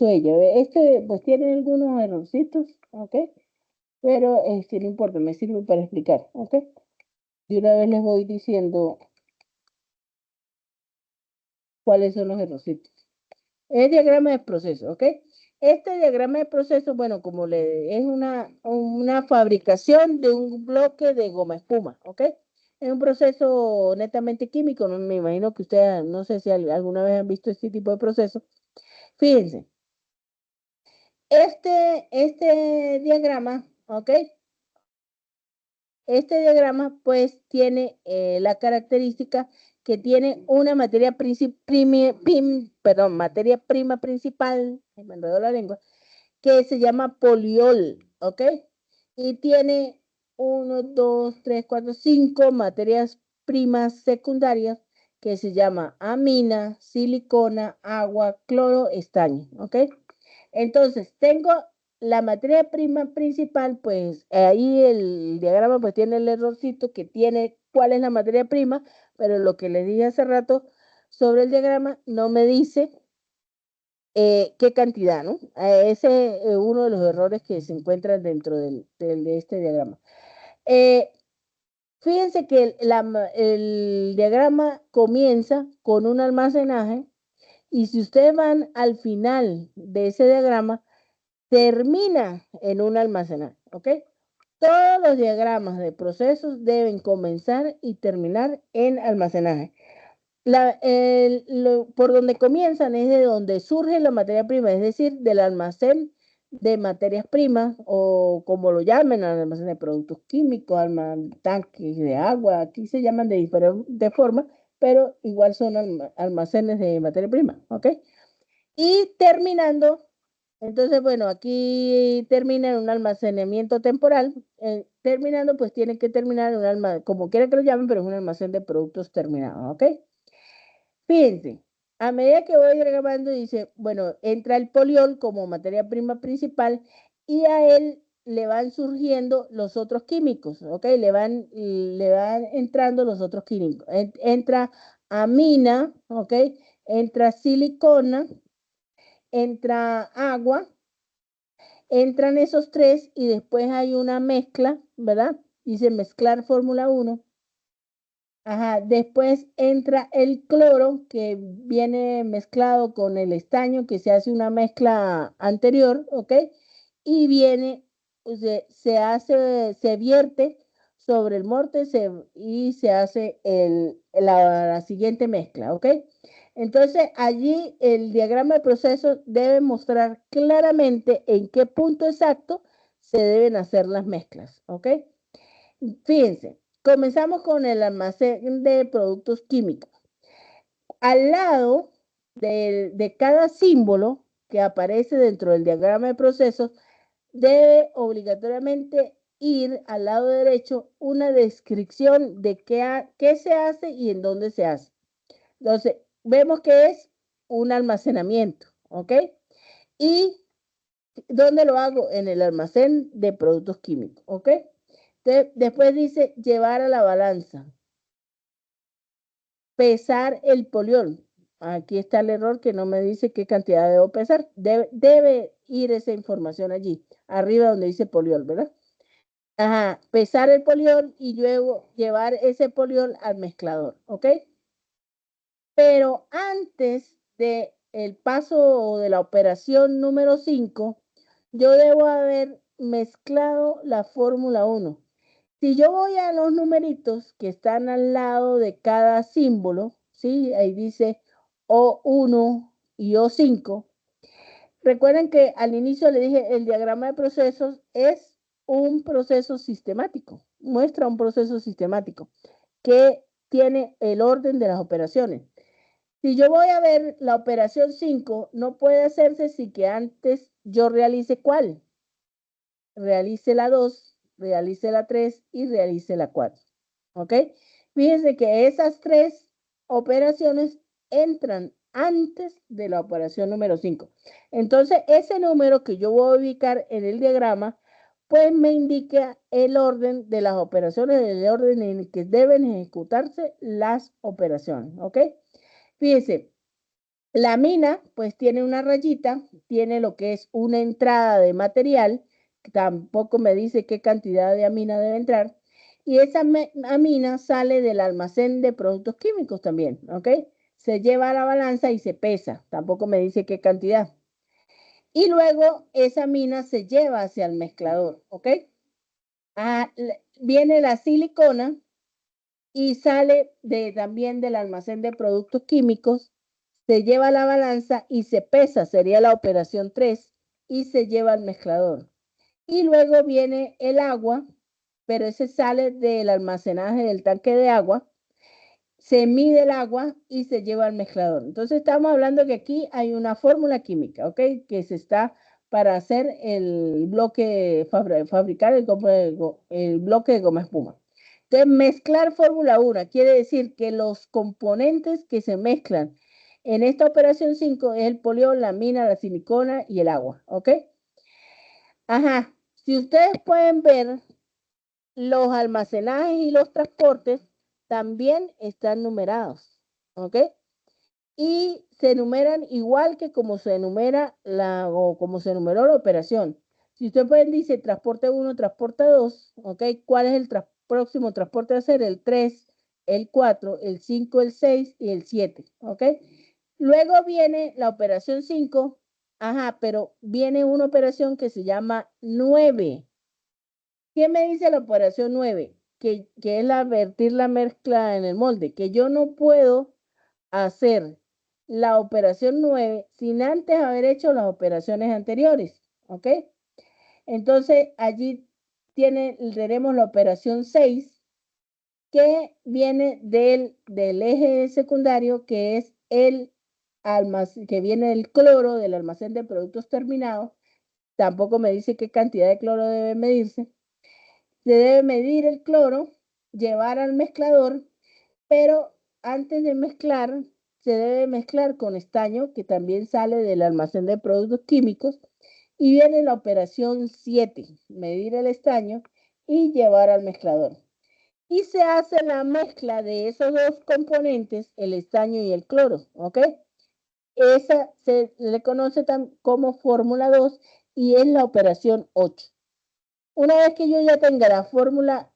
ella. Este pues tiene algunos errorcitos, ¿ok? Pero no importa, me sirve para explicar, ¿ok? De una vez les voy diciendo cuáles son los errorcitos. El diagrama de proceso, ¿ok? Este diagrama de proceso, bueno, es una fabricación de un bloque de goma espuma, ¿ok? Es un proceso netamente químico, no me imagino que ustedes, no sé si alguna vez han visto este tipo de proceso. Fíjense, este diagrama, ¿ok? Este diagrama pues tiene la característica que tiene una materia prima principal, me enredó la lengua, que se llama poliol, ¿ok? Y tiene 1, 2, 3, 4, 5 materias primas secundarias que se llama amina, silicona, agua, cloro, estaño, ¿ok? Entonces, tengo la materia prima principal, pues ahí el diagrama pues tiene el errorcito que tiene cuál es la materia prima, pero lo que les dije hace rato sobre el diagrama no me dice qué cantidad, ¿no? Ese es uno de los errores que se encuentran dentro de este diagrama. Fíjense que el diagrama comienza con un almacenaje y si ustedes van al final de ese diagrama, termina en un almacenaje, ¿ok? Todos los diagramas de procesos deben comenzar y terminar en almacenaje. Por donde comienzan es de donde surge la materia prima, es decir, del almacén de materias primas o como lo llamen, almacén de productos químicos, tanques de agua, aquí se llaman de diferente forma, pero igual son almacenes de materia prima, ¿ok? Y terminando, entonces, bueno, aquí termina en un almacenamiento temporal, terminando, pues tiene que terminar en un almacén, como quiera que lo llamen, pero es un almacén de productos terminados, ¿ok? Fíjense, a medida que voy grabando, dice, bueno, entra el poliol como materia prima principal y a él le van surgiendo los otros químicos, ¿ok? Le van entrando los otros químicos. Entra amina, ¿ok? Entra silicona, entra agua, entran esos tres y después hay una mezcla, ¿verdad? Dice mezclar fórmula 1. Ajá, después entra el cloro que viene mezclado con el estaño que se hace una mezcla anterior, ¿ok? Y viene, se vierte sobre el morte y se hace la siguiente mezcla, ¿ok? Entonces allí el diagrama de proceso debe mostrar claramente en qué punto exacto se deben hacer las mezclas, ¿ok? Fíjense. Comenzamos con el almacén de productos químicos. Al lado de cada símbolo que aparece dentro del diagrama de procesos, debe obligatoriamente ir al lado derecho una descripción de qué se hace y en dónde se hace. Entonces, vemos que es un almacenamiento, ¿ok? ¿Y dónde lo hago? En el almacén de productos químicos, ¿ok? Después dice llevar a la balanza. Pesar el poliol. Aquí está el error que no me dice qué cantidad debo pesar. Debe ir esa información allí, arriba donde dice poliol, ¿verdad? Ajá, pesar el poliol y luego llevar ese poliol al mezclador, ¿ok? Pero antes de el paso de la operación número 5, yo debo haber mezclado la fórmula 1. Si yo voy a los numeritos que están al lado de cada símbolo, ¿sí? Ahí dice O1 y O5. Recuerden que al inicio le dije, el diagrama de procesos es un proceso sistemático, muestra un proceso sistemático que tiene el orden de las operaciones. Si yo voy a ver la operación 5, no puede hacerse sin que antes yo realice ¿cuál? Realice la 2, realice la 3 y realice la 4. ¿Ok? Fíjense que esas tres operaciones entran antes de la operación número 5. Entonces, ese número que yo voy a ubicar en el diagrama, pues me indica el orden de las operaciones, el orden en el que deben ejecutarse las operaciones. ¿Ok? Fíjense, la mina, pues tiene una rayita, tiene lo que es una entrada de material, tampoco me dice qué cantidad de amina debe entrar, y esa amina sale del almacén de productos químicos también, ¿ok? Se lleva a la balanza y se pesa, tampoco me dice qué cantidad. Y luego esa amina se lleva hacia el mezclador, ¿ok? Viene la silicona y sale también del almacén de productos químicos, se lleva a la balanza y se pesa, sería la operación 3, y se lleva al mezclador. Y luego viene el agua, pero ese sale del almacenaje del tanque de agua, se mide el agua y se lleva al mezclador. Entonces estamos hablando que aquí hay una fórmula química, ¿ok? Que se está para hacer el bloque, fabricar el bloque de goma espuma. Entonces, mezclar fórmula 1 quiere decir que los componentes que se mezclan en esta operación 5 es el poliol, la mina, la silicona y el agua, ¿ok? Ajá, si ustedes pueden ver, los almacenajes y los transportes también están numerados, ¿ok? Y se enumeran igual que como se enumera o como se enumeró la operación. Si usted pueden dice transporte 1, transporte 2, ¿ok? ¿Cuál es el próximo transporte a hacer? El 3, el 4, el 5, el 6 y el 7, ¿ok? Luego viene la operación 5, ajá, pero viene una operación que se llama 9. ¿Qué me dice la operación 9? Que es vertir la mezcla en el molde, que yo no puedo hacer la operación 9 sin antes haber hecho las operaciones anteriores, ¿ok? Entonces, allí tenemos la operación 6, que viene del eje secundario, que es el almacén, que viene del cloro, del almacén de productos terminados. Tampoco me dice qué cantidad de cloro debe medirse. Se debe medir el cloro, llevar al mezclador, pero antes de mezclar, se debe mezclar con estaño, que también sale del almacén de productos químicos, y viene la operación 7, medir el estaño y llevar al mezclador. Y se hace la mezcla de esos dos componentes, el estaño y el cloro, ¿ok? Esa se le conoce como fórmula 2 y es la operación 8. Una vez que yo ya tenga la fórmula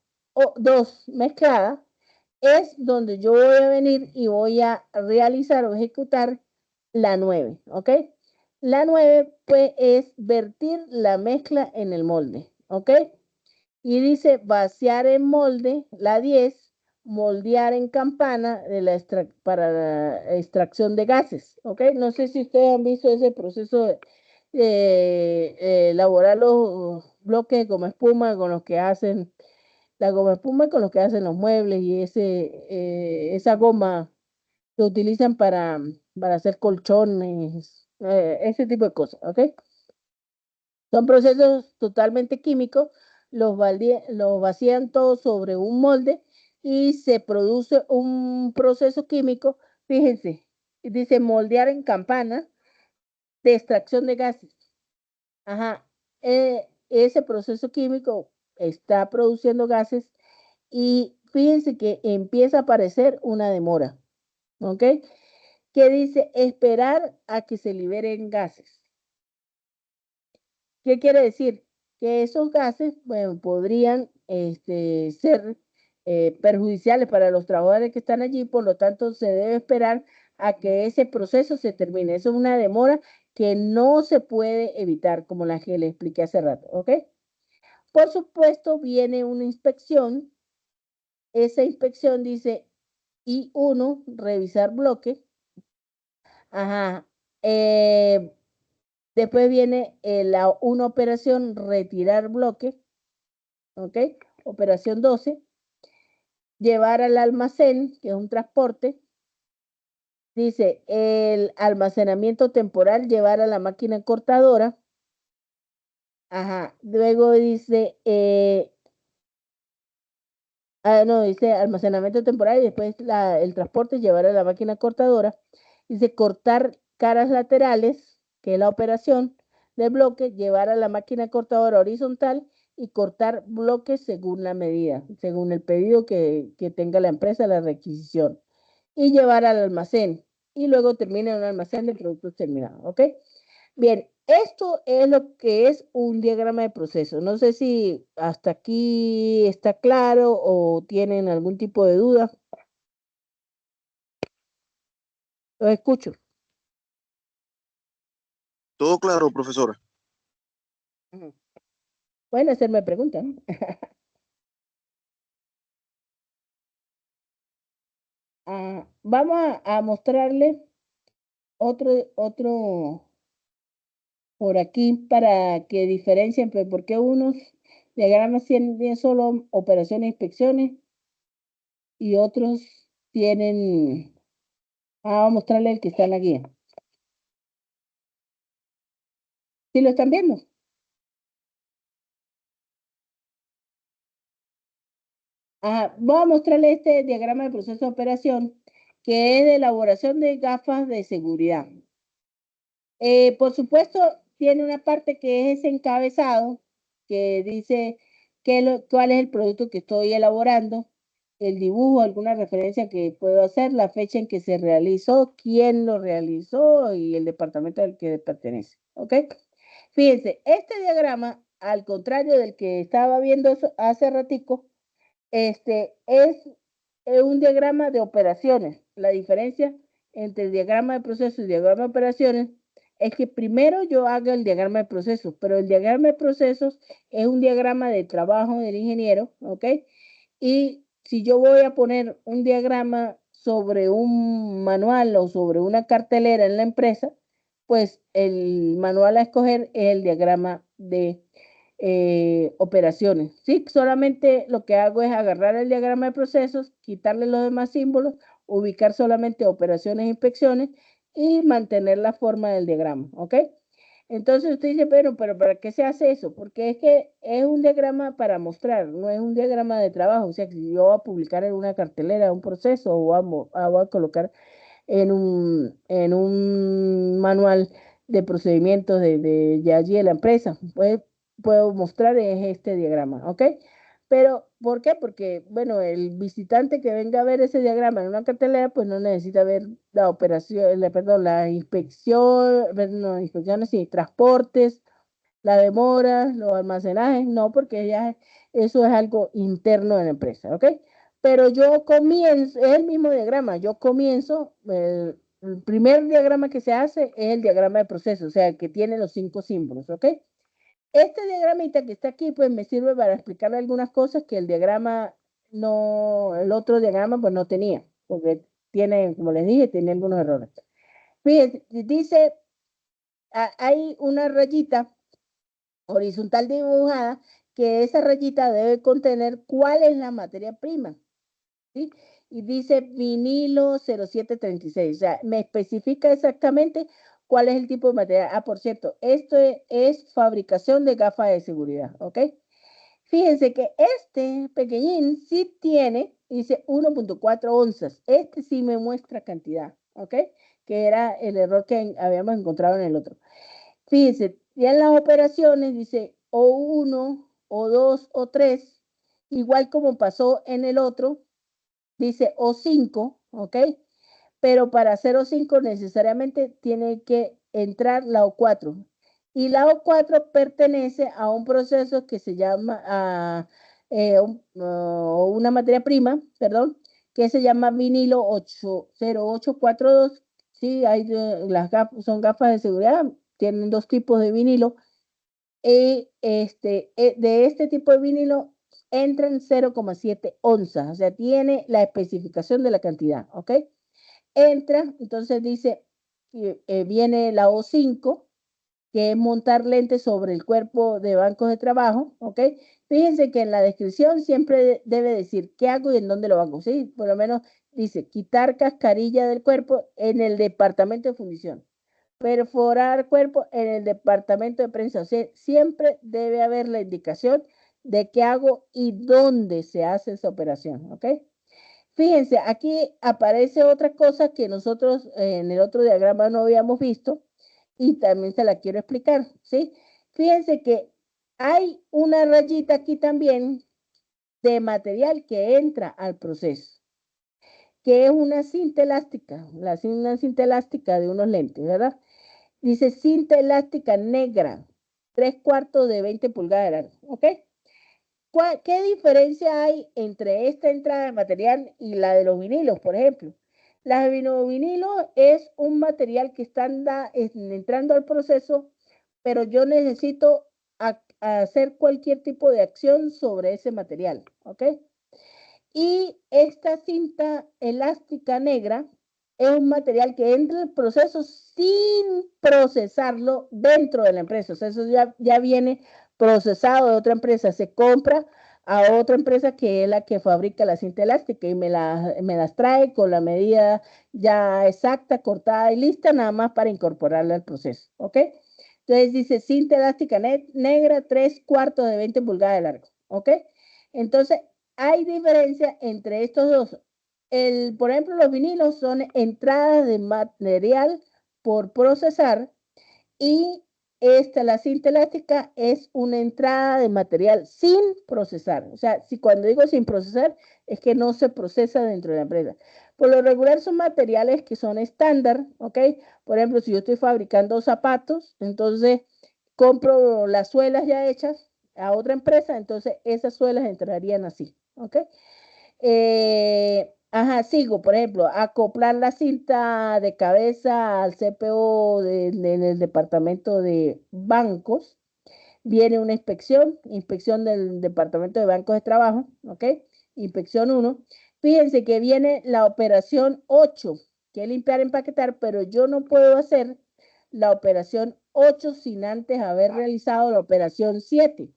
2 mezclada, es donde yo voy a venir y voy a realizar o ejecutar la 9, ¿ok? La 9 pues es vertir la mezcla en el molde, ¿ok? Y dice vaciar en molde, la 10, moldear en campana para la extracción de gases, ¿ok? No sé si ustedes han visto ese proceso de elaborar los bloques de goma espuma con los que hacen la goma espuma, con los que hacen los muebles y esa goma que utilizan para hacer colchones, ese tipo de cosas, ¿ok? Son procesos totalmente químicos, los vacían todos sobre un molde y se produce un proceso químico, fíjense, dice moldear en campana de extracción de gases. Ajá, ese proceso químico está produciendo gases y fíjense que empieza a aparecer una demora, ¿ok? Que dice esperar a que se liberen gases. ¿Qué quiere decir? Que esos gases, bueno, podrían ser perjudiciales para los trabajadores que están allí, por lo tanto se debe esperar a que ese proceso se termine. Eso es una demora que no se puede evitar, como la que le expliqué hace rato, ¿ok? Por supuesto, viene una inspección. Esa inspección dice I1, revisar bloque. Ajá. Después viene una operación, retirar bloque. ¿Ok? Operación 12. Llevar al almacén, que es un transporte. Dice el almacenamiento temporal, llevar a la máquina cortadora. Ajá. Luego dice, dice almacenamiento temporal y después el transporte, llevar a la máquina cortadora. Dice cortar caras laterales, que es la operación de bloque, llevar a la máquina cortadora horizontal y cortar bloques según la medida, según el pedido que tenga la empresa, la requisición, y llevar al almacén. Y luego termina en un almacén de productos terminados, ¿ok? Bien, esto es lo que es un diagrama de proceso. No sé si hasta aquí está claro o tienen algún tipo de duda. Los escucho.
Todo claro, profesora.
Pueden hacerme preguntas, ¿no? Vamos a mostrarle otro por aquí para que diferencien, pues, porque unos diagramas tienen solo operaciones e inspecciones y otros tienen. Vamos a mostrarle el que está en la guía. ¿Sí lo están viendo? Voy a mostrarle este diagrama de proceso de operación que es de elaboración de gafas de seguridad. Por supuesto, tiene una parte que es ese encabezado, que dice cuál es el producto que estoy elaborando, el dibujo, alguna referencia que puedo hacer, la fecha en que se realizó, quién lo realizó y el departamento al que pertenece. ¿Ok? Fíjense, este diagrama, al contrario del que estaba viendo hace ratico, es un diagrama de operaciones. La diferencia entre el diagrama de procesos y el diagrama de operaciones es que primero yo hago el diagrama de procesos, pero el diagrama de procesos es un diagrama de trabajo del ingeniero, ¿ok? Y si yo voy a poner un diagrama sobre un manual o sobre una cartelera en la empresa, pues el manual a escoger es el diagrama de operaciones. Sí, solamente lo que hago es agarrar el diagrama de procesos, quitarle los demás símbolos, ubicar solamente operaciones e inspecciones y mantener la forma del diagrama, ¿ok? Entonces usted dice, pero ¿para qué se hace eso? Porque es que es un diagrama para mostrar, no es un diagrama de trabajo. O sea, que si yo voy a publicar en una cartelera un proceso o voy a colocar en un manual de procedimientos de allí de la empresa, pues puedo mostrar este diagrama, ¿ok? Pero, ¿por qué? Porque, bueno, el visitante que venga a ver ese diagrama en una cartelera, pues no necesita ver la operación, perdón, la inspección, no, inspecciones y transportes, la demora, los almacenajes, no, porque ya eso es algo interno de la empresa, ¿ok? Pero yo comienzo, es el mismo diagrama, yo comienzo, el primer diagrama que se hace es el diagrama de proceso, o sea, el que tiene los 5 símbolos, ¿ok? Este diagramita que está aquí, pues me sirve para explicarle algunas cosas que el diagrama no, el otro diagrama pues no tenía, porque tiene, como les dije, tiene algunos errores. Fíjense, dice, hay una rayita horizontal dibujada, que esa rayita debe contener cuál es la materia prima, ¿sí? Y dice vinilo 0736, o sea, me especifica exactamente cuál es el tipo de material. Ah, por cierto, esto es fabricación de gafas de seguridad, ¿ok? Fíjense que este pequeñín sí tiene, dice 1.4 onzas. Este sí me muestra cantidad, ¿ok? Que era el error que habíamos encontrado en el otro. Fíjense, ya en las operaciones dice O1, O2, O3, igual como pasó en el otro, dice O5, ¿ok? Pero para hacer O5 necesariamente tiene que entrar la O4. Y la O4 pertenece a un proceso que se llama, una materia prima, perdón, que se llama vinilo 80842. Sí, hay las gafas, son gafas de seguridad, tienen 2 tipos de vinilo. De este tipo de vinilo entran 0,7 onzas, o sea, tiene la especificación de la cantidad, ¿ok? Entra, entonces dice, viene la O5, que es montar lentes sobre el cuerpo de bancos de trabajo, ¿ok? Fíjense que en la descripción siempre debe decir qué hago y en dónde lo hago, ¿sí? Por lo menos dice, quitar cascarilla del cuerpo en el departamento de fundición, perforar cuerpo en el departamento de prensa, o sea, siempre debe haber la indicación de qué hago y dónde se hace esa operación, ¿ok? Fíjense, aquí aparece otra cosa que nosotros en el otro diagrama no habíamos visto y también se la quiero explicar, ¿sí? Fíjense que hay una rayita aquí también de material que entra al proceso, que es una cinta elástica, una cinta elástica de unos lentes, ¿verdad? Dice cinta elástica negra, 3/4 de 20 pulgadas de largo, ¿ok? ¿Qué diferencia hay entre esta entrada de material y la de los vinilos, por ejemplo? La de vinilo es un material que está entrando al proceso, pero yo necesito hacer cualquier tipo de acción sobre ese material, ¿ok? Y esta cinta elástica negra es un material que entra en el proceso sin procesarlo dentro de la empresa. O sea, eso ya viene procesado de otra empresa. Se compra a otra empresa que es la que fabrica la cinta elástica y me las trae con la medida ya exacta, cortada y lista, nada más para incorporarla al proceso. ¿Ok? Entonces dice cinta elástica negra, 3/4 de 20 pulgadas de largo. ¿Ok? Entonces, hay diferencia entre estos dos. Por ejemplo, los vinilos son entradas de material por procesar y la cinta elástica es una entrada de material sin procesar. O sea, si cuando digo sin procesar, es que no se procesa dentro de la empresa. Por lo regular son materiales que son estándar, ¿ok? Por ejemplo, si yo estoy fabricando zapatos, entonces compro las suelas ya hechas a otra empresa, entonces esas suelas entrarían así, ¿ok? Sigo, por ejemplo, acoplar la cinta de cabeza al CPO en el departamento de bancos. Viene una inspección del departamento de bancos de trabajo, ¿ok? Inspección 1. Fíjense que viene la operación 8, que es limpiar, empaquetar, pero yo no puedo hacer la operación 8 sin antes haber realizado la operación 7.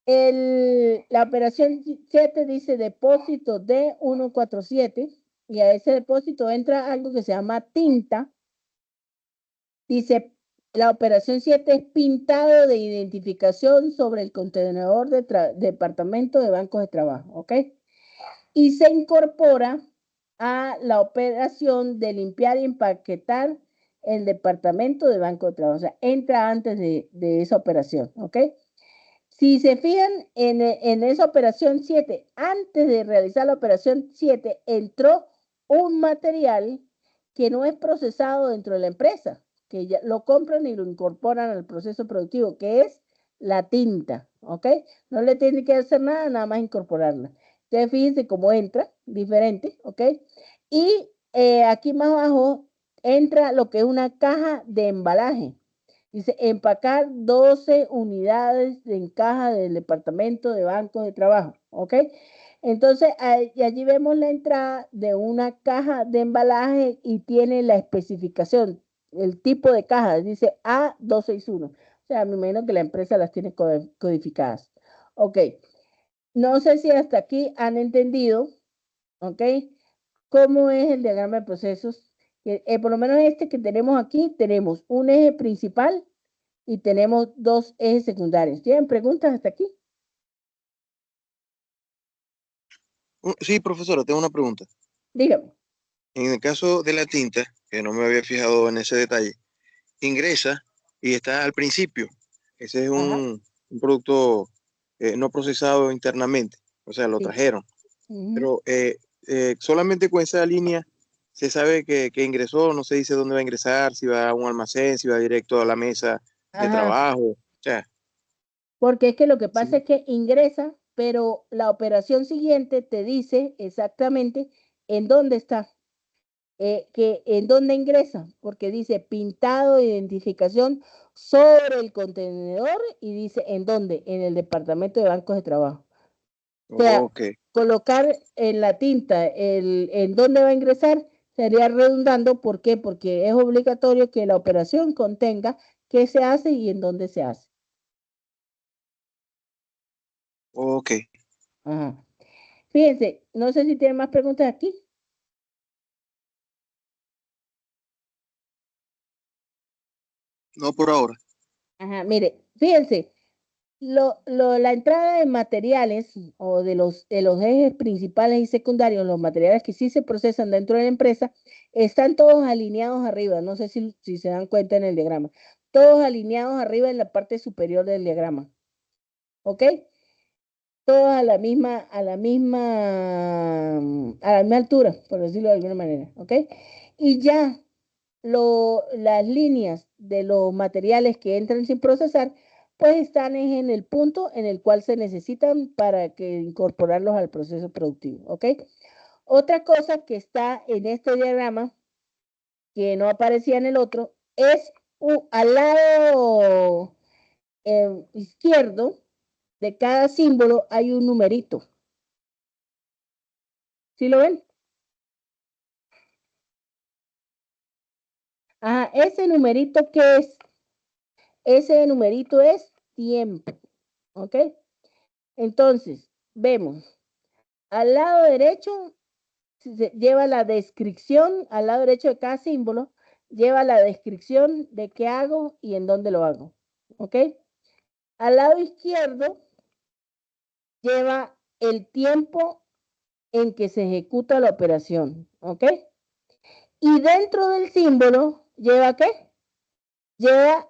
La operación 7 dice depósito de 147 y a ese depósito entra algo que se llama tinta. Dice, la operación 7 es pintado de identificación sobre el contenedor de departamento de bancos de trabajo, ¿ok? Y se incorpora a la operación de limpiar y empaquetar el departamento de banco de trabajo. O sea, entra antes de esa operación, ¿ok? Si se fijan en esa operación 7, antes de realizar la operación 7, entró un material que no es procesado dentro de la empresa, que ya lo compran y lo incorporan al proceso productivo, que es la tinta, ¿ok? No le tienen que hacer nada, nada más incorporarla. Entonces, fíjense cómo entra, diferente, ¿ok? Y aquí más abajo entra lo que es una caja de embalaje. Dice, empacar 12 unidades en caja del departamento de bancos de trabajo, ¿ok? Entonces, y allí vemos la entrada de una caja de embalaje y tiene la especificación, el tipo de caja, dice A261. O sea, me imagino que la empresa las tiene codificadas. Ok, no sé si hasta aquí han entendido, ¿ok? ¿Cómo es el diagrama de procesos? Por lo menos este que tenemos aquí, tenemos un eje principal y tenemos dos ejes secundarios. ¿Tienen preguntas hasta aquí?
Sí, profesora, tengo una pregunta.
Dígame.
En el caso de la tinta, que no me había fijado en ese detalle, ingresa y está al principio. Ese es un producto no procesado internamente, o sea, lo
Sí.
trajeron. Pero solamente con esa línea se sabe que ingresó, no se dice dónde va a ingresar, si va a un almacén, si va directo a la mesa de trabajo. O sea,
porque es que lo que pasa
sí.
es que ingresa, pero la operación siguiente te dice exactamente en dónde está, en dónde ingresa, porque dice pintado de identificación sobre el contenedor y dice en dónde, en el departamento de bancos de trabajo. O sea,
Ok.
colocar en la tinta en dónde va a ingresar sería redundando. ¿Por qué? Porque es obligatorio que la operación contenga qué se hace y en dónde se hace.
Ok.
Ajá. Fíjense, no sé si tienen más preguntas aquí.
No por ahora.
Ajá, mire, fíjense, la entrada de materiales o de los ejes principales y secundarios, los materiales que sí se procesan dentro de la empresa, están todos alineados arriba. No sé si se dan cuenta en el diagrama. Todos alineados arriba en la parte superior del diagrama. ¿Ok? Todos a la misma altura, por decirlo de alguna manera. ¿Ok? Y ya las líneas de los materiales que entran sin procesar, pues están en el punto en el cual se necesitan para que incorporarlos al proceso productivo, ¿ok? Otra cosa que está en este diagrama, que no aparecía en el otro, es al lado izquierdo de cada símbolo hay un numerito. ¿Sí lo ven? Ajá, ese numerito, ¿qué es? Ese numerito es tiempo, ¿ok? Entonces, vemos, al lado derecho lleva la descripción, al lado derecho de cada símbolo, lleva la descripción de qué hago y en dónde lo hago, ¿ok? Al lado izquierdo lleva el tiempo en que se ejecuta la operación, ¿ok? Y dentro del símbolo, ¿lleva qué? Lleva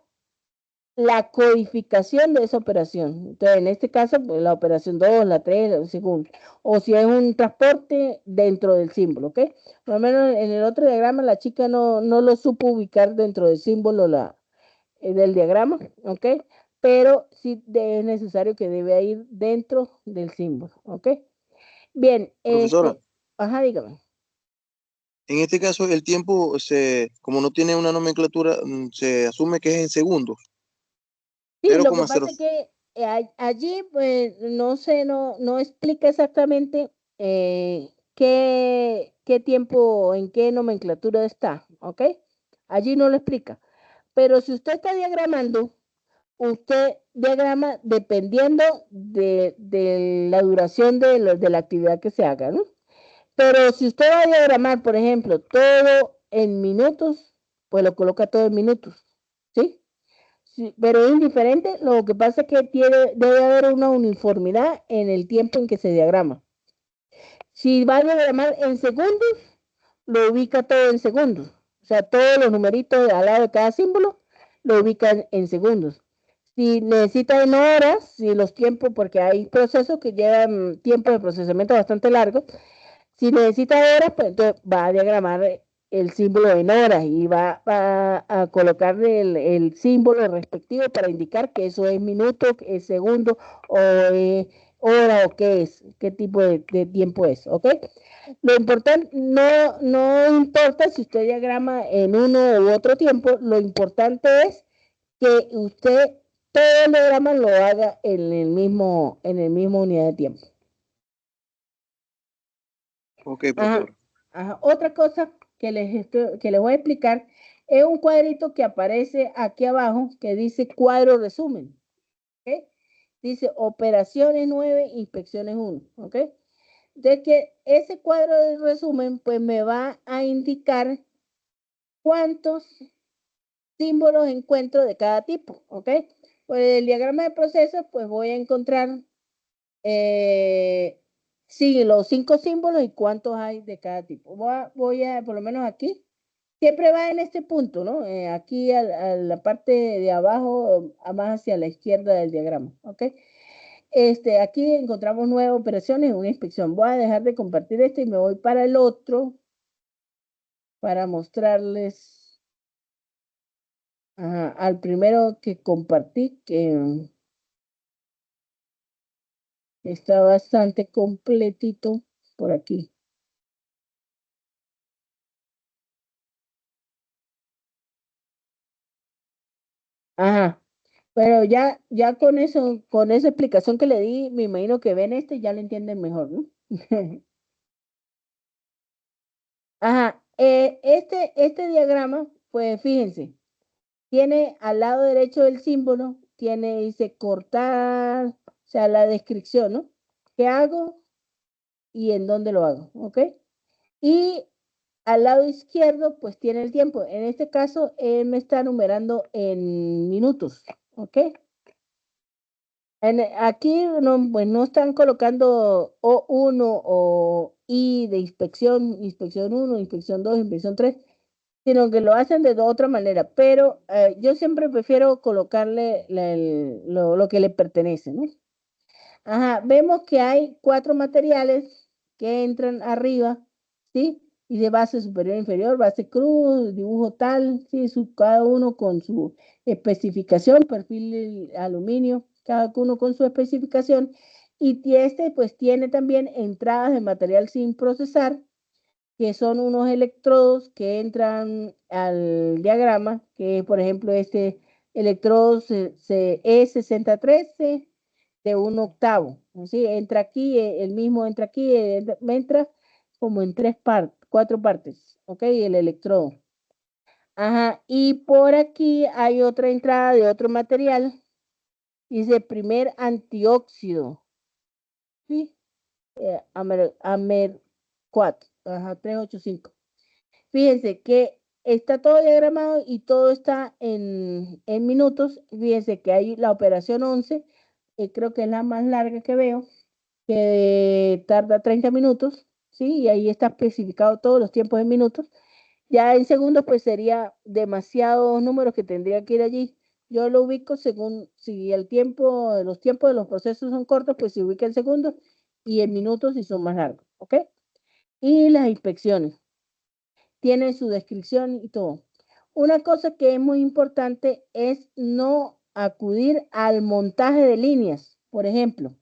la codificación de esa operación. Entonces, en este caso, pues, la operación 2, la 3, la segunda. O si es un transporte dentro del símbolo, ¿ok? Por lo menos en el otro diagrama la chica no lo supo ubicar dentro del símbolo del diagrama, ¿ok? Pero sí es necesario que debe ir dentro del símbolo, ¿ok? Bien,
Profesora,
ajá, dígame.
en este caso el tiempo, como no tiene una nomenclatura, se asume que es en segundos.
Sí,
Cero
lo que
coma cero.
pasa es que allí, pues, no sé, no explica exactamente qué tiempo, en qué nomenclatura está, ¿ok? Allí no lo explica. Pero si usted está diagramando, usted diagrama dependiendo de la duración de la actividad que se haga, ¿no? Pero si usted va a diagramar, por ejemplo, todo en minutos, pues lo coloca todo en minutos, ¿sí? Sí, pero es indiferente, lo que pasa es que debe haber una uniformidad en el tiempo en que se diagrama. Si va a diagramar en segundos, lo ubica todo en segundos. O sea, todos los numeritos al lado de cada símbolo lo ubican en segundos. Si necesita en horas, si los tiempos, porque hay procesos que llevan tiempo de procesamiento bastante largo, si necesita horas, pues entonces va a diagramar el símbolo en horas y va a colocarle el símbolo respectivo para indicar que eso es minuto, es segundo o es hora o qué tipo de tiempo es, ¿ok? Lo importante, no importa si usted diagrama en uno u otro tiempo, lo importante es que usted todo el diagrama lo haga en el mismo unidad de tiempo.
Ok,
Ajá,
profesor.
ajá. Otra cosa que les voy a explicar es un cuadrito que aparece aquí abajo que dice cuadro resumen. ¿Ok? Dice operaciones 9, inspecciones 1. ¿Ok? De que ese cuadro de resumen pues me va a indicar cuántos símbolos encuentro de cada tipo. ¿Ok? Por el diagrama de procesos pues voy a encontrar sí, los 5 símbolos y cuántos hay de cada tipo. Voy a, por lo menos aquí, siempre va en este punto, ¿no? Aquí a la parte de abajo, más hacia la izquierda del diagrama, ¿ok? Aquí encontramos 9 operaciones, una inspección. Voy a dejar de compartir este y me voy para el otro para mostrarles al primero que compartí, que está bastante completito por aquí. Ajá. Pero ya con eso, con esa explicación que le di, me imagino que ven ya lo entienden mejor, ¿no? Ajá. Este diagrama, pues fíjense, tiene al lado derecho del símbolo, dice cortar, o sea, la descripción, ¿no? ¿Qué hago y en dónde lo hago? ¿Ok? Y al lado izquierdo, pues tiene el tiempo. En este caso, él me está numerando en minutos, ¿ok? Aquí pues no están colocando O1 o I de inspección 1, inspección 2, inspección 3, sino que lo hacen de otra manera, pero yo siempre prefiero colocarle lo que le pertenece, ¿no? Ajá, vemos que hay 4 materiales que entran arriba, ¿sí? Y de base superior e inferior, base cruz, dibujo tal, ¿sí? Cada uno con su especificación, perfil aluminio, cada uno con su especificación. Y pues tiene también entradas de material sin procesar, que son unos electrodos que entran al diagrama, que por ejemplo este electrodo E63 de 1/8, ¿sí? Entra aquí, el mismo entra aquí, entra como en 4 partes, ¿ok? El electrodo. Ajá, y por aquí hay otra entrada de otro material, dice primer antióxido, ¿sí? Amer 4, ajá, 385. Fíjense que está todo diagramado y todo está en minutos. Fíjense que hay la operación 11, creo que es la más larga que veo, que tarda 30 minutos, ¿sí? Y ahí está especificado todos los tiempos en minutos. Ya en segundos, pues sería demasiados números que tendría que ir allí, Yo lo ubico según, si los tiempos de los procesos son cortos, pues se ubica en segundos y en minutos si son más largos, ¿ok? Y las inspecciones tienen su descripción y todo. Una cosa que es muy importante es no acudir al montaje de líneas. Por ejemplo,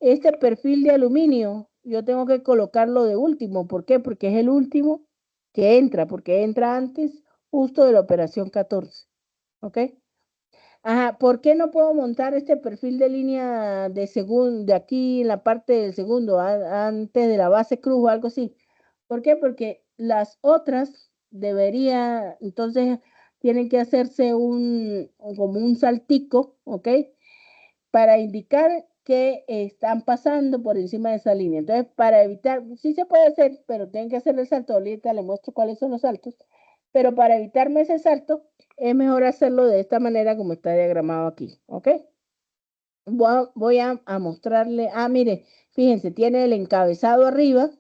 este perfil de aluminio, yo tengo que colocarlo de último. ¿Por qué? Porque es el último que entra, porque entra antes justo de la operación 14. ¿Ok? Ajá, ¿por qué no puedo montar este perfil de línea de segundo, de aquí en la parte del segundo, antes de la base cruz o algo así? ¿Por qué? Porque las otras entonces tienen que hacerse como un saltico, ¿ok? Para indicar que están pasando por encima de esa línea. Entonces, para evitar, sí se puede hacer, pero tienen que hacer el salto. Ahorita les muestro cuáles son los saltos. Pero para evitarme ese salto, es mejor hacerlo de esta manera como está diagramado aquí, ¿ok? Voy a mostrarle, mire, fíjense, tiene el encabezado arriba,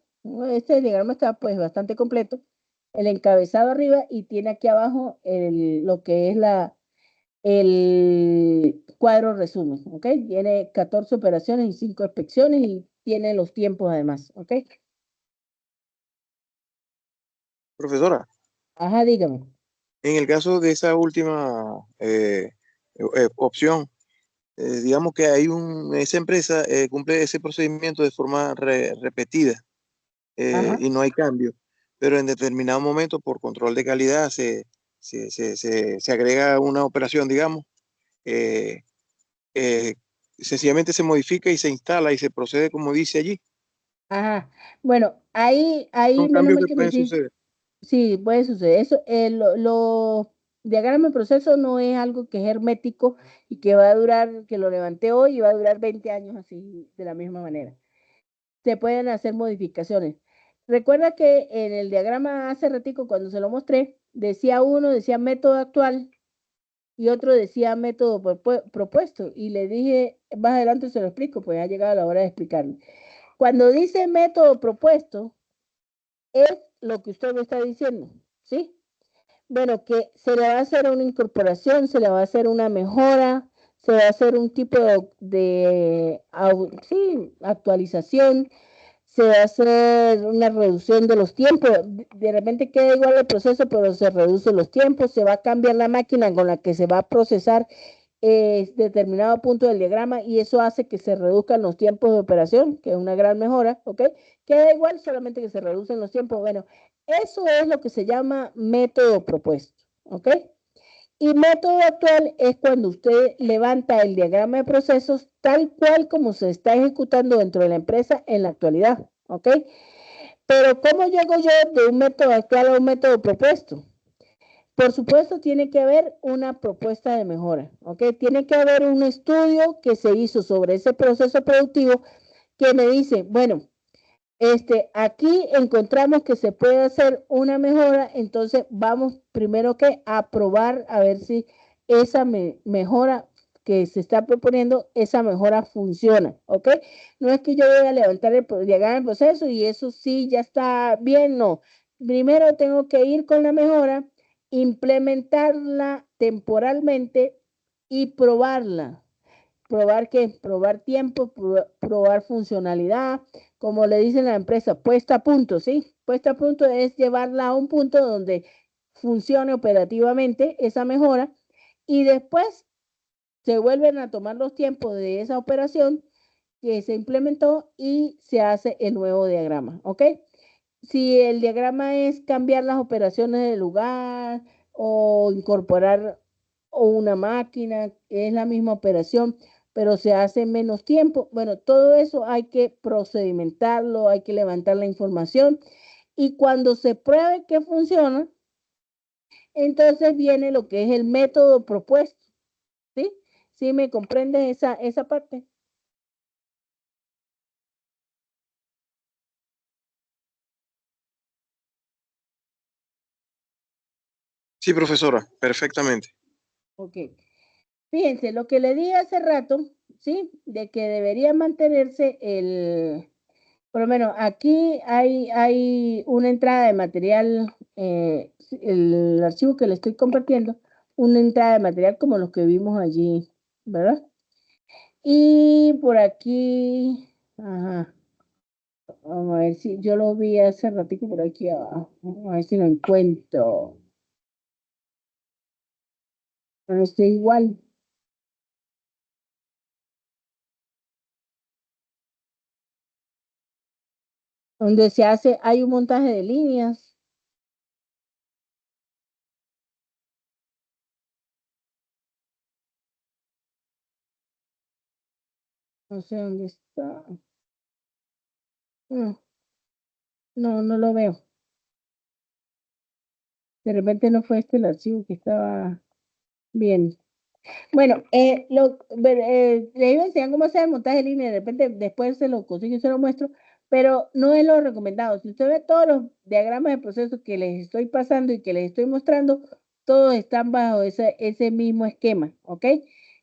este diagrama está pues bastante completo, el encabezado arriba y tiene aquí abajo lo que es el cuadro resumen, ¿ok? Tiene 14 operaciones y 5 inspecciones y tiene los tiempos además, ¿ok?
Profesora,
Ajá, dígame.
en el caso de esa última opción, digamos que esa empresa cumple ese procedimiento de forma repetida
Ajá.
y no hay cambio, pero en determinado momento por control de calidad se agrega una operación, digamos, eh, eh, sencillamente se modifica y se instala y se procede como dice allí.
Ajá. Bueno, ahí
Son
menos
cambios
mal
que
que me
pueden
dice,
suceder.
sí, puede suceder. Eso, lo diagrama de proceso no es algo que es hermético y que va a durar, que lo levanté hoy y va a durar 20 años así, de la misma manera. Se pueden hacer modificaciones. Recuerda que en el diagrama hace ratico, cuando se lo mostré, decía método actual y otro decía método propuesto. Y le dije, más adelante se lo explico, pues ha llegado la hora de explicarle. Cuando dice método propuesto, es lo que usted me está diciendo, ¿sí? Bueno, que se le va a hacer una incorporación, se le va a hacer una mejora, se va a hacer un tipo sí, actualización, se va a hacer una reducción de los tiempos. De repente queda igual el proceso, pero se reduce los tiempos, se va a cambiar la máquina con la que se va a procesar determinado punto del diagrama y eso hace que se reduzcan los tiempos de operación, que es una gran mejora, ¿ok? Queda igual, solamente que se reducen los tiempos. Bueno, eso es lo que se llama método propuesto, ¿ok? Y método actual es cuando usted levanta el diagrama de procesos tal cual como se está ejecutando dentro de la empresa en la actualidad, ¿ok? Pero ¿cómo llego yo de un método actual a un método propuesto? Por supuesto, tiene que haber una propuesta de mejora, ¿ok? Tiene que haber un estudio que se hizo sobre ese proceso productivo que me dice, bueno, aquí encontramos que se puede hacer una mejora, entonces vamos primero que a probar a ver si esa mejora que se está proponiendo, esa mejora funciona, ¿ok? No es que yo voy a levantar llegar al proceso y eso sí ya está bien, no. Primero tengo que ir con la mejora, implementarla temporalmente y probarla. ¿Probar qué? Probar tiempo, probar funcionalidad, como le dicen a la empresa, puesta a punto, ¿sí? Puesta a punto es llevarla a un punto donde funcione operativamente esa mejora y después se vuelven a tomar los tiempos de esa operación que se implementó y se hace el nuevo diagrama, ¿ok? Si el diagrama es cambiar las operaciones del lugar o incorporar una máquina, es la misma operación, pero se hace en menos tiempo. Bueno, todo eso hay que procedimentarlo, hay que levantar la información y cuando se pruebe que funciona, entonces viene lo que es el método propuesto, ¿sí? ¿Sí me comprendes esa parte?
Sí, profesora, perfectamente.
Ok. Fíjense, lo que le di hace rato, ¿sí? De que debería mantenerse por lo menos aquí hay una entrada de material, el archivo que le estoy compartiendo, una entrada de material como los que vimos allí, ¿verdad? Y por aquí, ajá, vamos a ver si yo lo vi hace ratito por aquí abajo, a ver si lo encuentro. No está igual. Donde se hace, hay un montaje de líneas. No sé dónde está. Mm, No, no lo veo. De repente no fue este el archivo que estaba bien. Bueno, le iba a enseñar cómo hacer el montaje de línea, de repente después se lo consigo y se lo muestro, pero no es lo recomendado. Si usted ve todos los diagramas de proceso que les estoy pasando y que les estoy mostrando, todos están bajo ese mismo esquema, ¿ok?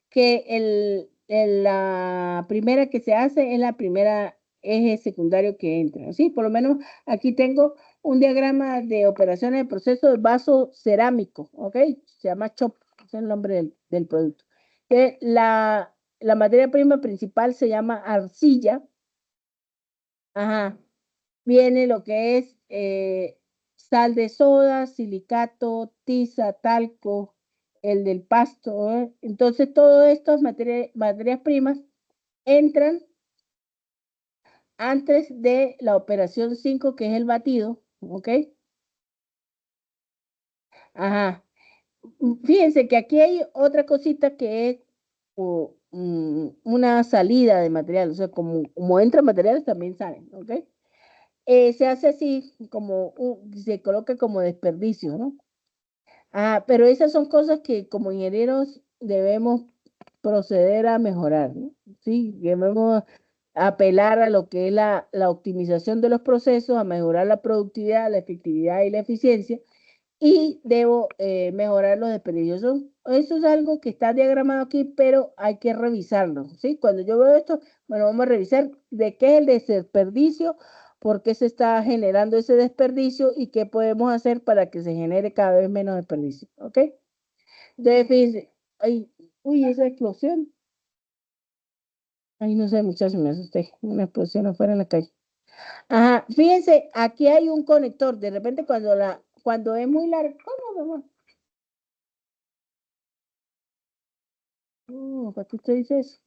Que la primera que se hace es la primera eje secundario que entra, ¿sí? Por lo menos aquí tengo un diagrama de operaciones de proceso de vaso cerámico, ¿ok? Se llama CHOP, es el nombre del producto. La materia prima principal se llama arcilla. Ajá. Viene lo que es sal de soda, silicato, tiza, talco, el del pasto, ¿eh? Entonces, todas estas materias primas entran antes de la operación 5, que es el batido, ¿ok? Ajá. Fíjense que aquí hay otra cosita que es una salida de material, o sea, como entran materiales también salen, ¿ok? Se hace así, se coloca como desperdicio, ¿no? Ah, pero esas son cosas que como ingenieros debemos proceder a mejorar, ¿no? Sí, debemos apelar a lo que es la optimización de los procesos, a mejorar la productividad, la efectividad y la eficiencia, y debo mejorar los desperdicios. Eso es algo que está diagramado aquí, pero hay que revisarlo, ¿sí? Cuando yo veo esto, bueno, vamos a revisar de qué es el desperdicio, por qué se está generando ese desperdicio y qué podemos hacer para que se genere cada vez menos desperdicio, ¿ok? Entonces, fíjense, ay, uy, esa explosión. Ay, no sé, muchachos, me asusté. Una explosión afuera en la calle. Ajá, fíjense, aquí hay un conector. De repente, cuando es muy largo, ¿cómo, mi amor? ¿Para qué usted dice eso?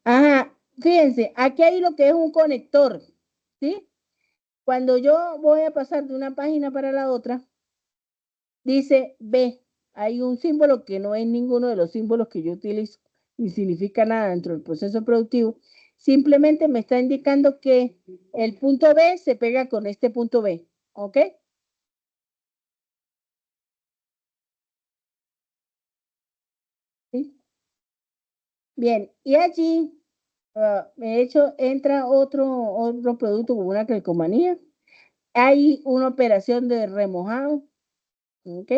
Ajá, fíjense, aquí hay lo que es un conector, ¿sí? Cuando yo voy a pasar de una página para la otra, dice B. Hay un símbolo que no es ninguno de los símbolos que yo utilizo, ni significa nada dentro del proceso productivo. Simplemente me está indicando que el punto B se pega con este punto B, ¿ok? ¿Sí? Bien, y allí, de hecho, entra otro producto como una calcomanía. Hay una operación de remojado, ¿ok?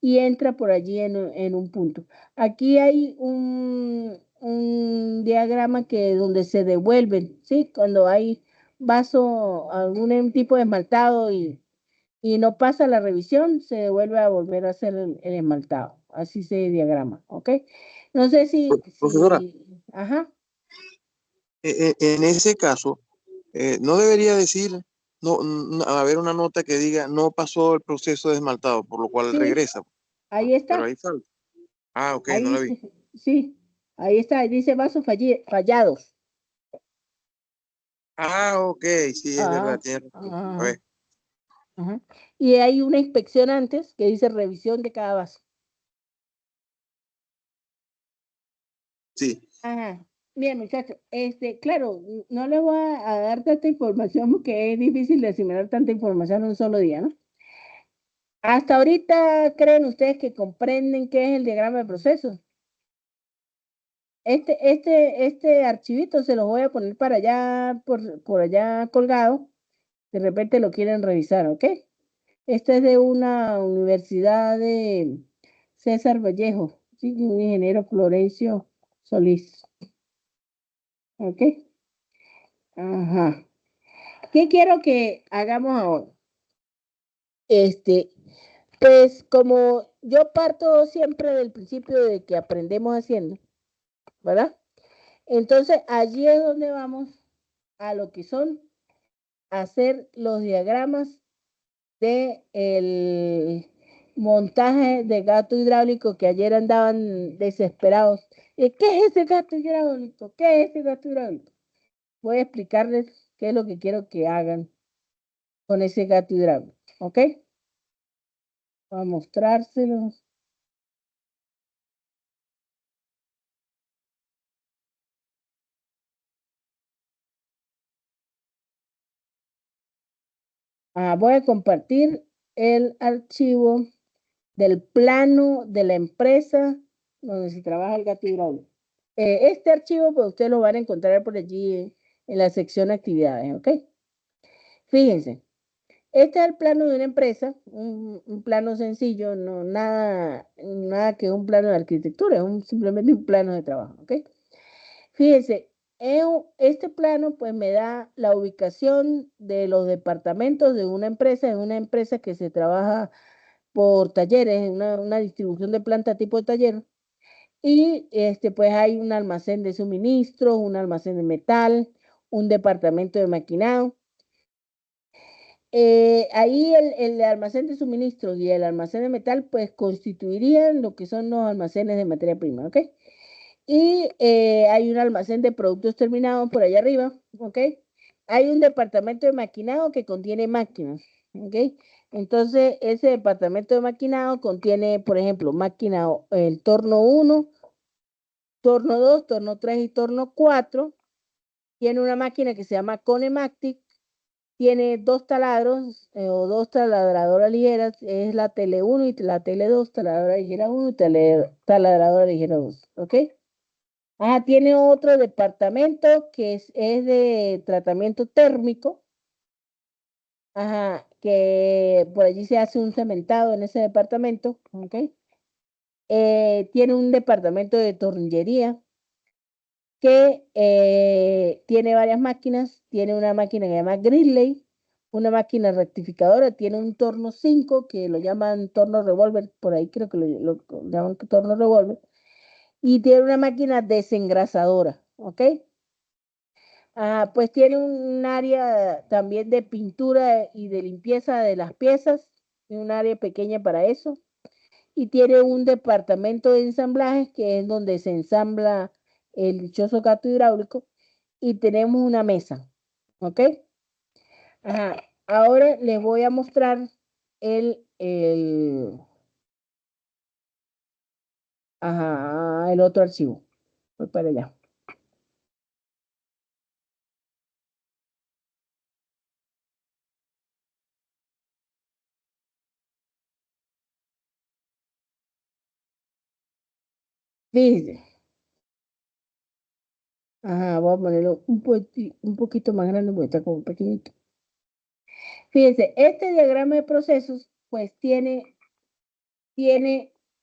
Y entra por allí en un punto. Aquí hay un diagrama donde se devuelven, ¿sí? Cuando hay vaso, algún tipo de esmaltado y no pasa la revisión, se devuelve a volver a hacer el esmaltado. Así se diagrama, ¿ok? No sé
Profesora,
ajá.
en ese caso, no debería decir, haber una nota que diga no pasó el proceso de esmaltado, por lo cual
Sí,
regresa,
ahí
pero
está.
ahí falta. Ah, ok, no la
Ahí
vi.
sí, ahí está, ahí dice vasos fallados.
Ah, ok, sí, es verdad,
Ah,
tiene razón. A
ah,
ver,
ajá. Y hay una inspección antes que dice revisión de cada vaso.
sí.
Ajá. Bien, muchachos, claro, no les voy a dar tanta información porque es difícil de asimilar tanta información en un solo día, ¿no? Hasta ahorita, ¿creen ustedes que comprenden qué es el diagrama de proceso? Este archivito se los voy a poner para allá, por allá colgado. De repente lo quieren revisar, ¿ok? Este es de una universidad de César Vallejo, ¿sí? Un ingeniero Florencio Solís, ¿ok? Ajá. ¿Qué quiero que hagamos ahora? Este, Pues como yo parto siempre del principio de que aprendemos haciendo, ¿verdad? Entonces allí es donde vamos a lo que son hacer los diagramas de el montaje de gato hidráulico que ayer andaban desesperados. ¿Qué es ese gato hidráulico? ¿Qué es ese gato hidráulico? Voy a explicarles qué es lo que quiero que hagan con ese gato hidráulico, ¿ok? Voy a mostrárselos. Voy a compartir el archivo del plano de la empresa donde se trabaja el gato hidráulico. Este archivo, pues ustedes lo van a encontrar por allí en la sección actividades, ¿ok? Fíjense, este es el plano de una empresa, un plano sencillo, no nada que un plano de arquitectura, es simplemente un plano de trabajo, ¿ok? Fíjense, este plano pues me da la ubicación de los departamentos de una empresa, es una empresa que se trabaja por talleres, una distribución de planta tipo taller, y pues hay un almacén de suministros, un almacén de metal, un departamento de maquinado. Ahí el almacén de suministros y el almacén de metal pues constituirían lo que son los almacenes de materia prima, ¿ok? Y hay un almacén de productos terminados por allá arriba, ¿ok? Hay un departamento de maquinado que contiene máquinas, ¿ok? Entonces, ese departamento de maquinado contiene, por ejemplo, máquina, el torno 1, torno 2, torno 3 y torno 4. Tiene una máquina que se llama Conemactic, tiene dos taladros o dos taladradoras ligeras, es la Tele 1 y la Tele 2, taladradora ligera 1 y taladradora ligera 2, ¿ok? Tiene otro departamento que es de tratamiento térmico, que por allí se hace un cementado en ese departamento, ¿ok? Tiene un departamento de tornillería que tiene varias máquinas, tiene una máquina que se llama Gridley, una máquina rectificadora, tiene un torno 5 que lo llaman torno revólver, por ahí creo que lo llaman torno revólver, y tiene una máquina desengrasadora, ¿ok? Pues tiene un área también de pintura y de limpieza de las piezas, un área pequeña para eso, y tiene un departamento de ensamblajes que es donde se ensambla el dichoso gato hidráulico, y tenemos una mesa, ¿ok? Ahora les voy a mostrar el otro archivo. Voy para allá. Fíjense. Voy a ponerlo un poquito más grande porque está como pequeñito. Fíjense, este diagrama de procesos, pues tiene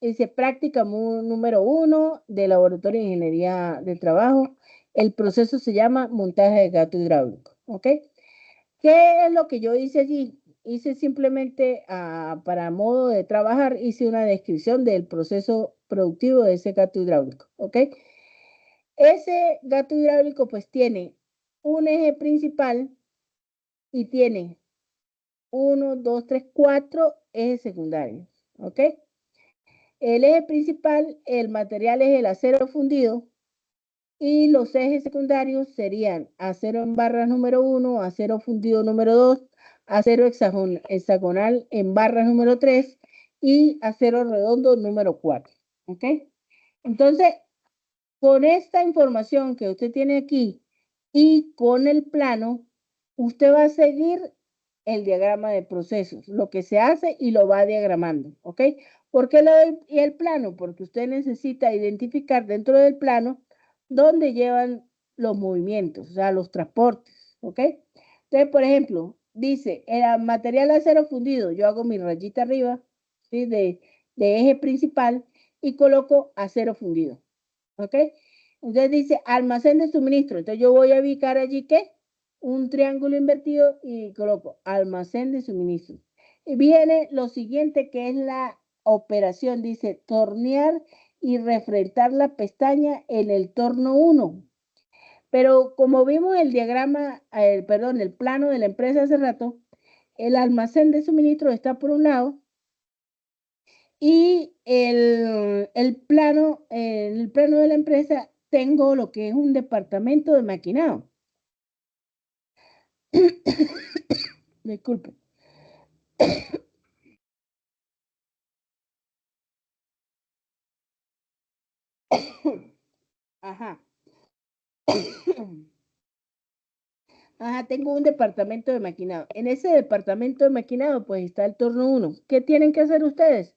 ese práctica número 1 de Laboratorio de Ingeniería de Trabajo. El proceso se llama montaje de gato hidráulico, ¿ok? ¿Qué es lo que yo hice allí? Hice simplemente, para modo de trabajar, hice una descripción del proceso productivo de ese gato hidráulico, ¿ok? Ese gato hidráulico pues tiene un eje principal y tiene 1, 2, 3, 4 ejes secundarios, ¿ok? El eje principal, el material es el acero fundido, y los ejes secundarios serían acero en barras número 1, acero fundido número 2, acero hexagonal en barras número 3 y acero redondo número 4, ¿ok? Entonces, con esta información que usted tiene aquí y con el plano, usted va a seguir el diagrama de procesos, lo que se hace y lo va diagramando, ¿ok? ¿Por qué le doy el plano? Porque usted necesita identificar dentro del plano dónde llevan los movimientos, o sea, los transportes, ¿ok? Entonces, por ejemplo, dice, el material de acero fundido, yo hago mi rayita arriba, ¿sí? De eje principal y coloco acero fundido, ¿ok? Entonces dice almacén de suministro. Entonces yo voy a ubicar allí, ¿qué? Un triángulo invertido y coloco almacén de suministro. viene lo siguiente, que es la operación. Dice tornear y refrentar la pestaña en el torno 1. Pero como vimos el diagrama, perdón, el plano de la empresa hace rato, el almacén de suministro está por un lado y en el plano de la empresa tengo lo que es un departamento de maquinado. Disculpe. Ajá. Ajá, tengo un departamento de maquinado. En ese departamento de maquinado, pues está el torno 1. ¿Qué tienen que hacer ustedes?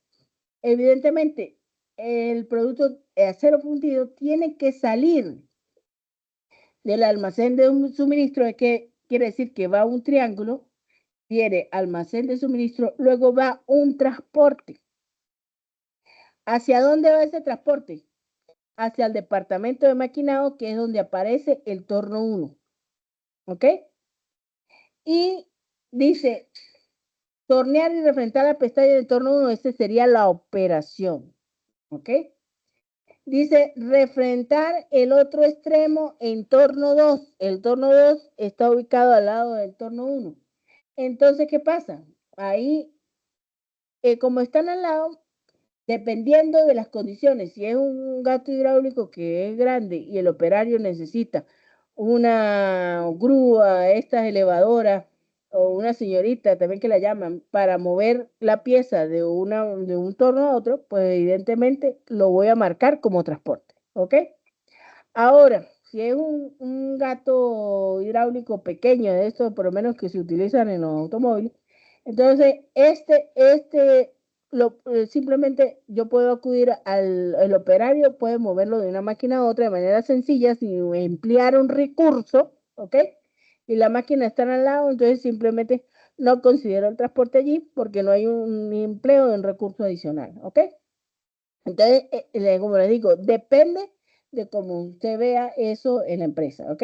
Evidentemente, el producto de acero fundido tiene que salir del almacén de un suministro, que quiere decir que va un triángulo, viene almacén de suministro, luego va un transporte. ¿Hacia dónde va ese transporte? Hacia el departamento de maquinado, que es donde aparece el torno 1. ¿Ok? Y dice, tornear y refrentar la pestaña del torno 1, esa sería la operación. ¿Ok? Dice, refrentar el otro extremo en torno 2. El torno 2 está ubicado al lado del torno 1. Entonces, ¿qué pasa? Ahí, como están al lado, dependiendo de las condiciones, si es un gato hidráulico que es grande y el operario necesita una grúa, estas elevadoras, o una señorita también que la llaman, para mover la pieza de un torno a otro, pues evidentemente lo voy a marcar como transporte, ¿ok? Ahora, si es un gato hidráulico pequeño, de estos por lo menos que se utilizan en los automóviles, entonces simplemente yo puedo acudir el operario, puede moverlo de una máquina a otra de manera sencilla sin emplear un recurso, ¿ok? Y la máquina está al lado, entonces simplemente no considero el transporte allí porque no hay un empleo de un recurso adicional, ¿ok? Entonces, como les digo, depende de cómo usted vea eso en la empresa, ¿ok?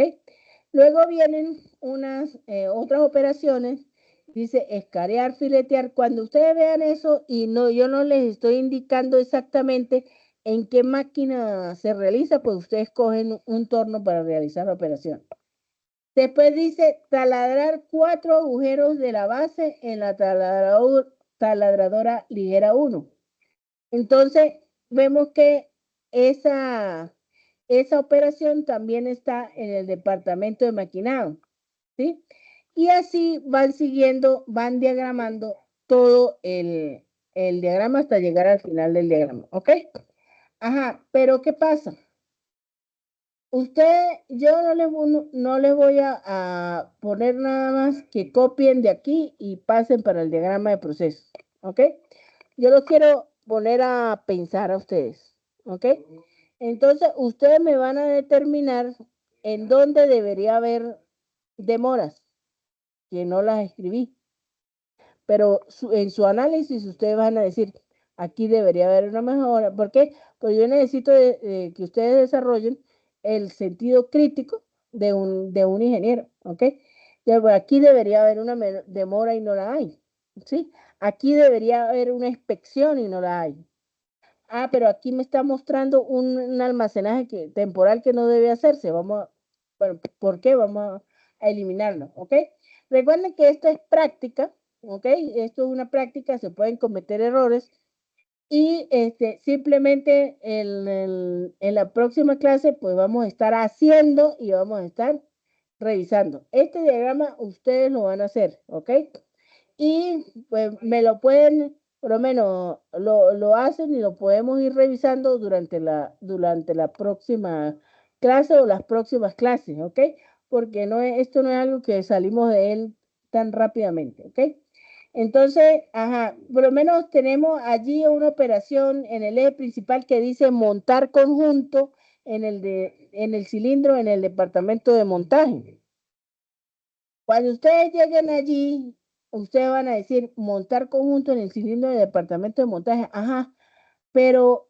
Luego vienen otras operaciones, dice escarear, filetear. Cuando ustedes vean eso, y no, yo no les estoy indicando exactamente en qué máquina se realiza, pues ustedes cogen un torno para realizar la operación. Después dice taladrar 4 agujeros de la base en la taladradora ligera 1. Entonces, vemos que esa operación también está en el departamento de maquinado, ¿sí? Y así van siguiendo, van diagramando todo el diagrama hasta llegar al final del diagrama, ¿ok? Ajá, pero ¿qué pasa? Yo no les voy a poner nada más que copien de aquí y pasen para el diagrama de proceso, ¿ok? Yo los quiero poner a pensar a ustedes, ¿ok? Entonces, ustedes me van a determinar en dónde debería haber demoras, que no las escribí. Pero en su análisis ustedes van a decir, aquí debería haber una mejora. ¿Por qué? Porque yo necesito que ustedes desarrollen el sentido crítico de un ingeniero, ¿ok? Aquí debería haber una demora y no la hay, ¿sí? Aquí debería haber una inspección y no la hay. Ah, pero aquí me está mostrando un almacenaje temporal que no debe hacerse. Bueno, ¿por qué? Vamos a eliminarlo, ¿ok? Recuerden que esto es práctica, ¿ok? Esto es una práctica, se pueden cometer errores y simplemente en la próxima clase pues vamos a estar haciendo y vamos a estar revisando. Este diagrama ustedes lo van a hacer, ¿ok? Y pues me lo pueden, por lo menos lo hacen y lo podemos ir revisando durante la próxima clase o las próximas clases, ¿ok? Porque esto no es algo que salimos de él tan rápidamente, ¿ok? Entonces, ajá, por lo menos tenemos allí una operación en el eje principal que dice montar conjunto en el cilindro en el departamento de montaje. Cuando ustedes lleguen allí, ustedes van a decir montar conjunto en el cilindro del departamento de montaje. Ajá, pero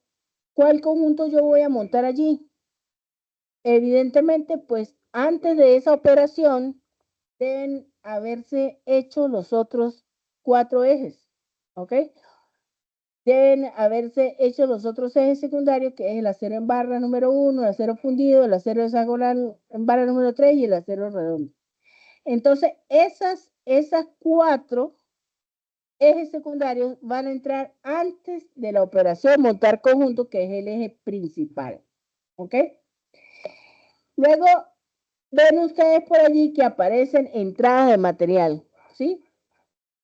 ¿cuál conjunto yo voy a montar allí? Evidentemente, pues antes de esa operación deben haberse hecho los otros 4 ejes. ¿ok? Deben haberse hecho los otros ejes secundarios, que es el acero en barra número 1, el acero fundido, el acero hexagonal en barra número 3 y el acero redondo. Entonces, esas 4 ejes secundarios van a entrar antes de la operación montar conjunto, que es el eje principal, ¿ok? Luego, ven ustedes por allí que aparecen entradas de material, ¿sí?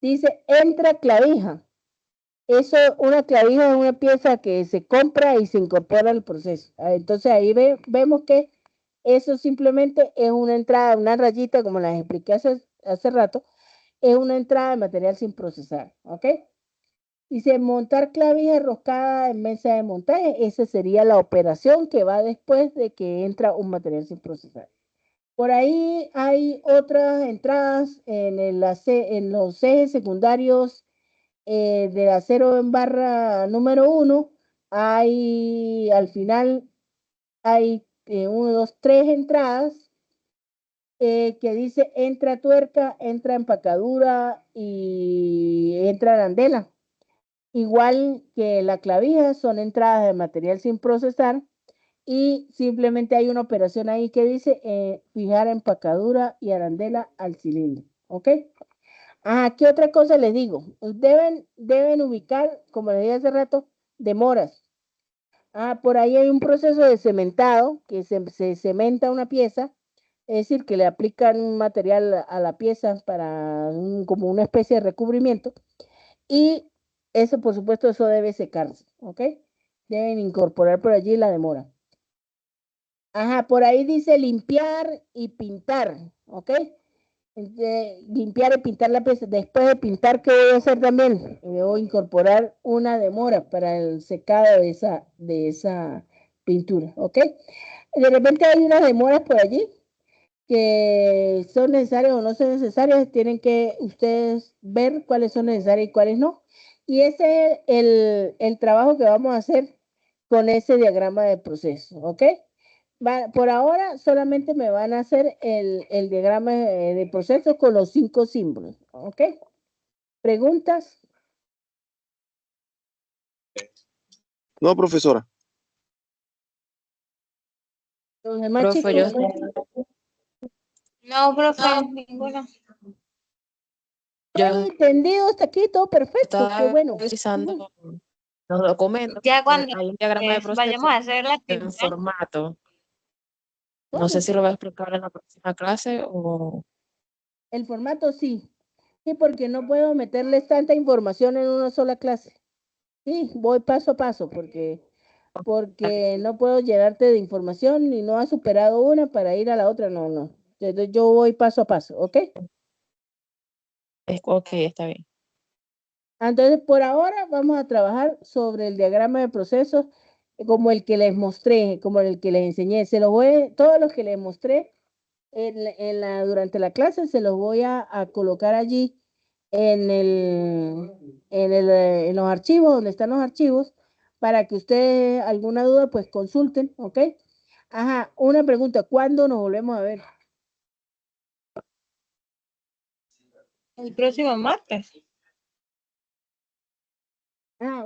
Dice, entra clavija. Eso, una clavija es una pieza que se compra y se incorpora al proceso. Entonces ahí vemos que eso simplemente es una entrada, una rayita, como las expliqué hace rato, es una entrada de material sin procesar, ¿ok? Dice montar clavija enroscada en mesa de montaje. Esa sería la operación que va después de que entra un material sin procesar. Por ahí hay otras entradas en los ejes secundarios del acero en barra número 1. Hay, al final, hay 1, 2, 3 entradas que dice entra tuerca, entra empacadura y entra arandela. Igual que la clavija, son entradas de material sin procesar y simplemente hay una operación ahí que dice fijar empacadura y arandela al cilindro, ¿ok? ¿Qué otra cosa les digo? Deben ubicar, como les dije hace rato, demoras. Por ahí hay un proceso de cementado, que se cementa una pieza, es decir, que le aplican un material a la pieza para como una especie de recubrimiento. Y eso, por supuesto, eso debe secarse, ¿ok? Deben incorporar por allí la demora. Por ahí dice limpiar y pintar, ¿ok? Limpiar y pintar la pieza. Después de pintar, ¿qué voy a hacer también? Debo incorporar una demora para el secado de esa pintura, ¿ok? De repente hay unas demoras por allí que son necesarias o no son necesarias. Tienen que ustedes ver cuáles son necesarias y cuáles no. Y ese es el trabajo que vamos a hacer con ese diagrama de proceso, ¿ok? Por ahora solamente me van a hacer el diagrama de proceso con los 5 símbolos, ¿ok? ¿Preguntas?
No, profesora.
Los demás
Profe, yo
chicos.
No, profe, ninguna.
Entendido hasta aquí, todo perfecto, qué
estaba
bueno.
revisando los documentos.
Ya cuando
Hay un diagrama de proceso
vayamos a hacer la
en
actividad.
formato. No sé si lo voy a explicar en la próxima clase o...
El formato sí. Sí, porque no puedo meterles tanta información en una sola clase. Sí, voy paso a paso porque no puedo llenarte de información y no has superado una para ir a la otra, no. Entonces yo voy paso a paso, ¿ok?
Ok, está bien.
Entonces por ahora vamos a trabajar sobre el diagrama de procesos como el que les mostré, como el que les enseñé. Todos los que les mostré durante la clase se los voy a colocar allí en los archivos, donde están los archivos, para que ustedes, alguna duda, pues consulten, ¿ok? Una pregunta, ¿cuándo nos volvemos a ver?
El próximo martes.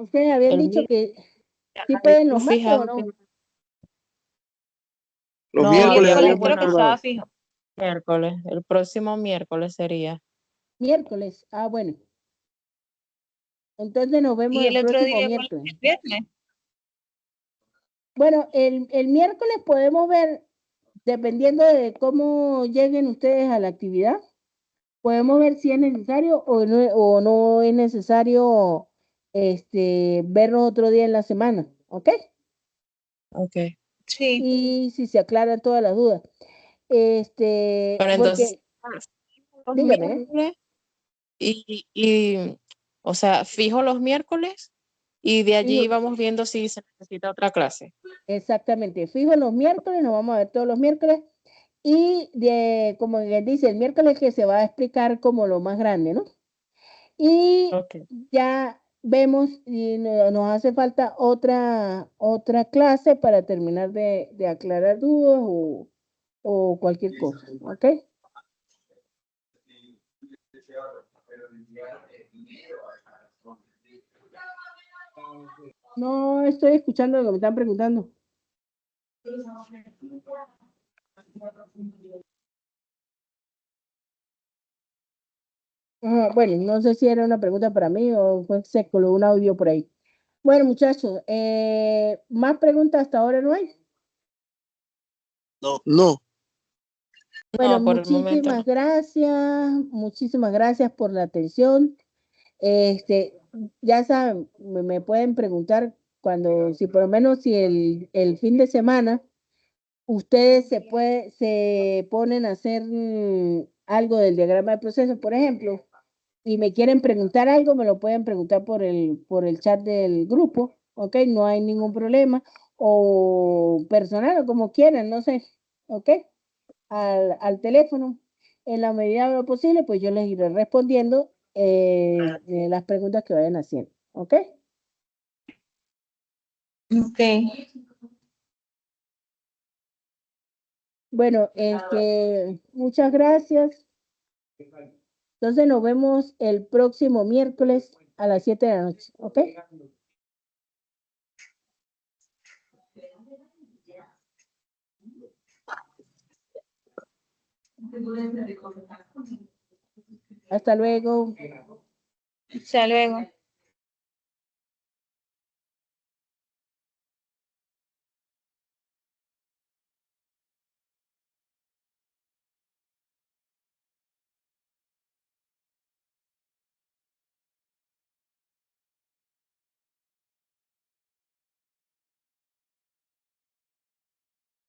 Ustedes habían
El
dicho que sí
habíamos
pueden los martes o
fijado
no.
que-
Los
No,
miércoles
habíamos,
Miércoles
habíamos
creo que
bueno,
estaba
acordado.
fijo.
miércoles, el próximo miércoles sería.
Miércoles, bueno. Entonces nos vemos
Y
el
el otro
próximo
día, ¿cuál es?
miércoles.
El viernes.
Bueno, el miércoles podemos ver, dependiendo de cómo lleguen ustedes a la actividad, podemos ver si es necesario o no es necesario vernos otro día en la semana, ¿ok?
Ok.
Sí.
Y si se aclaran todas las dudas.
Pero entonces,
Porque,
los
dígame,
miércoles o sea, fijo los miércoles y de allí
fijo,
vamos viendo si se necesita otra clase.
exactamente, fijo los miércoles, nos vamos a ver todos los miércoles. Y como les dice, el miércoles que se va a explicar como lo más grande, ¿no? Y
Ok.
ya vemos y nos hace falta otra clase para terminar de aclarar dudas o cualquier cosa, ¿ok? No estoy escuchando lo que me están preguntando. Bueno, no sé si era una pregunta para mí o se coló un audio por ahí. Bueno, muchachos, ¿más preguntas hasta ahora no hay?
No.
Bueno,
No, por el momento no.
muchísimas gracias por la atención. Ya saben, me pueden preguntar si por lo menos si el fin de semana ustedes se ponen a hacer algo del diagrama de proceso, por ejemplo, y me quieren preguntar algo, me lo pueden preguntar por el chat del grupo, ¿ok? No hay ningún problema, o personal, o como quieran, no sé, ¿ok? Al teléfono. En la medida de lo posible, pues yo les iré respondiendo las preguntas que vayan haciendo, ¿ok?
Ok.
Bueno, muchas gracias. Entonces nos vemos el próximo miércoles a las 7 de la noche, ¿ok? Hasta luego.
Hasta luego.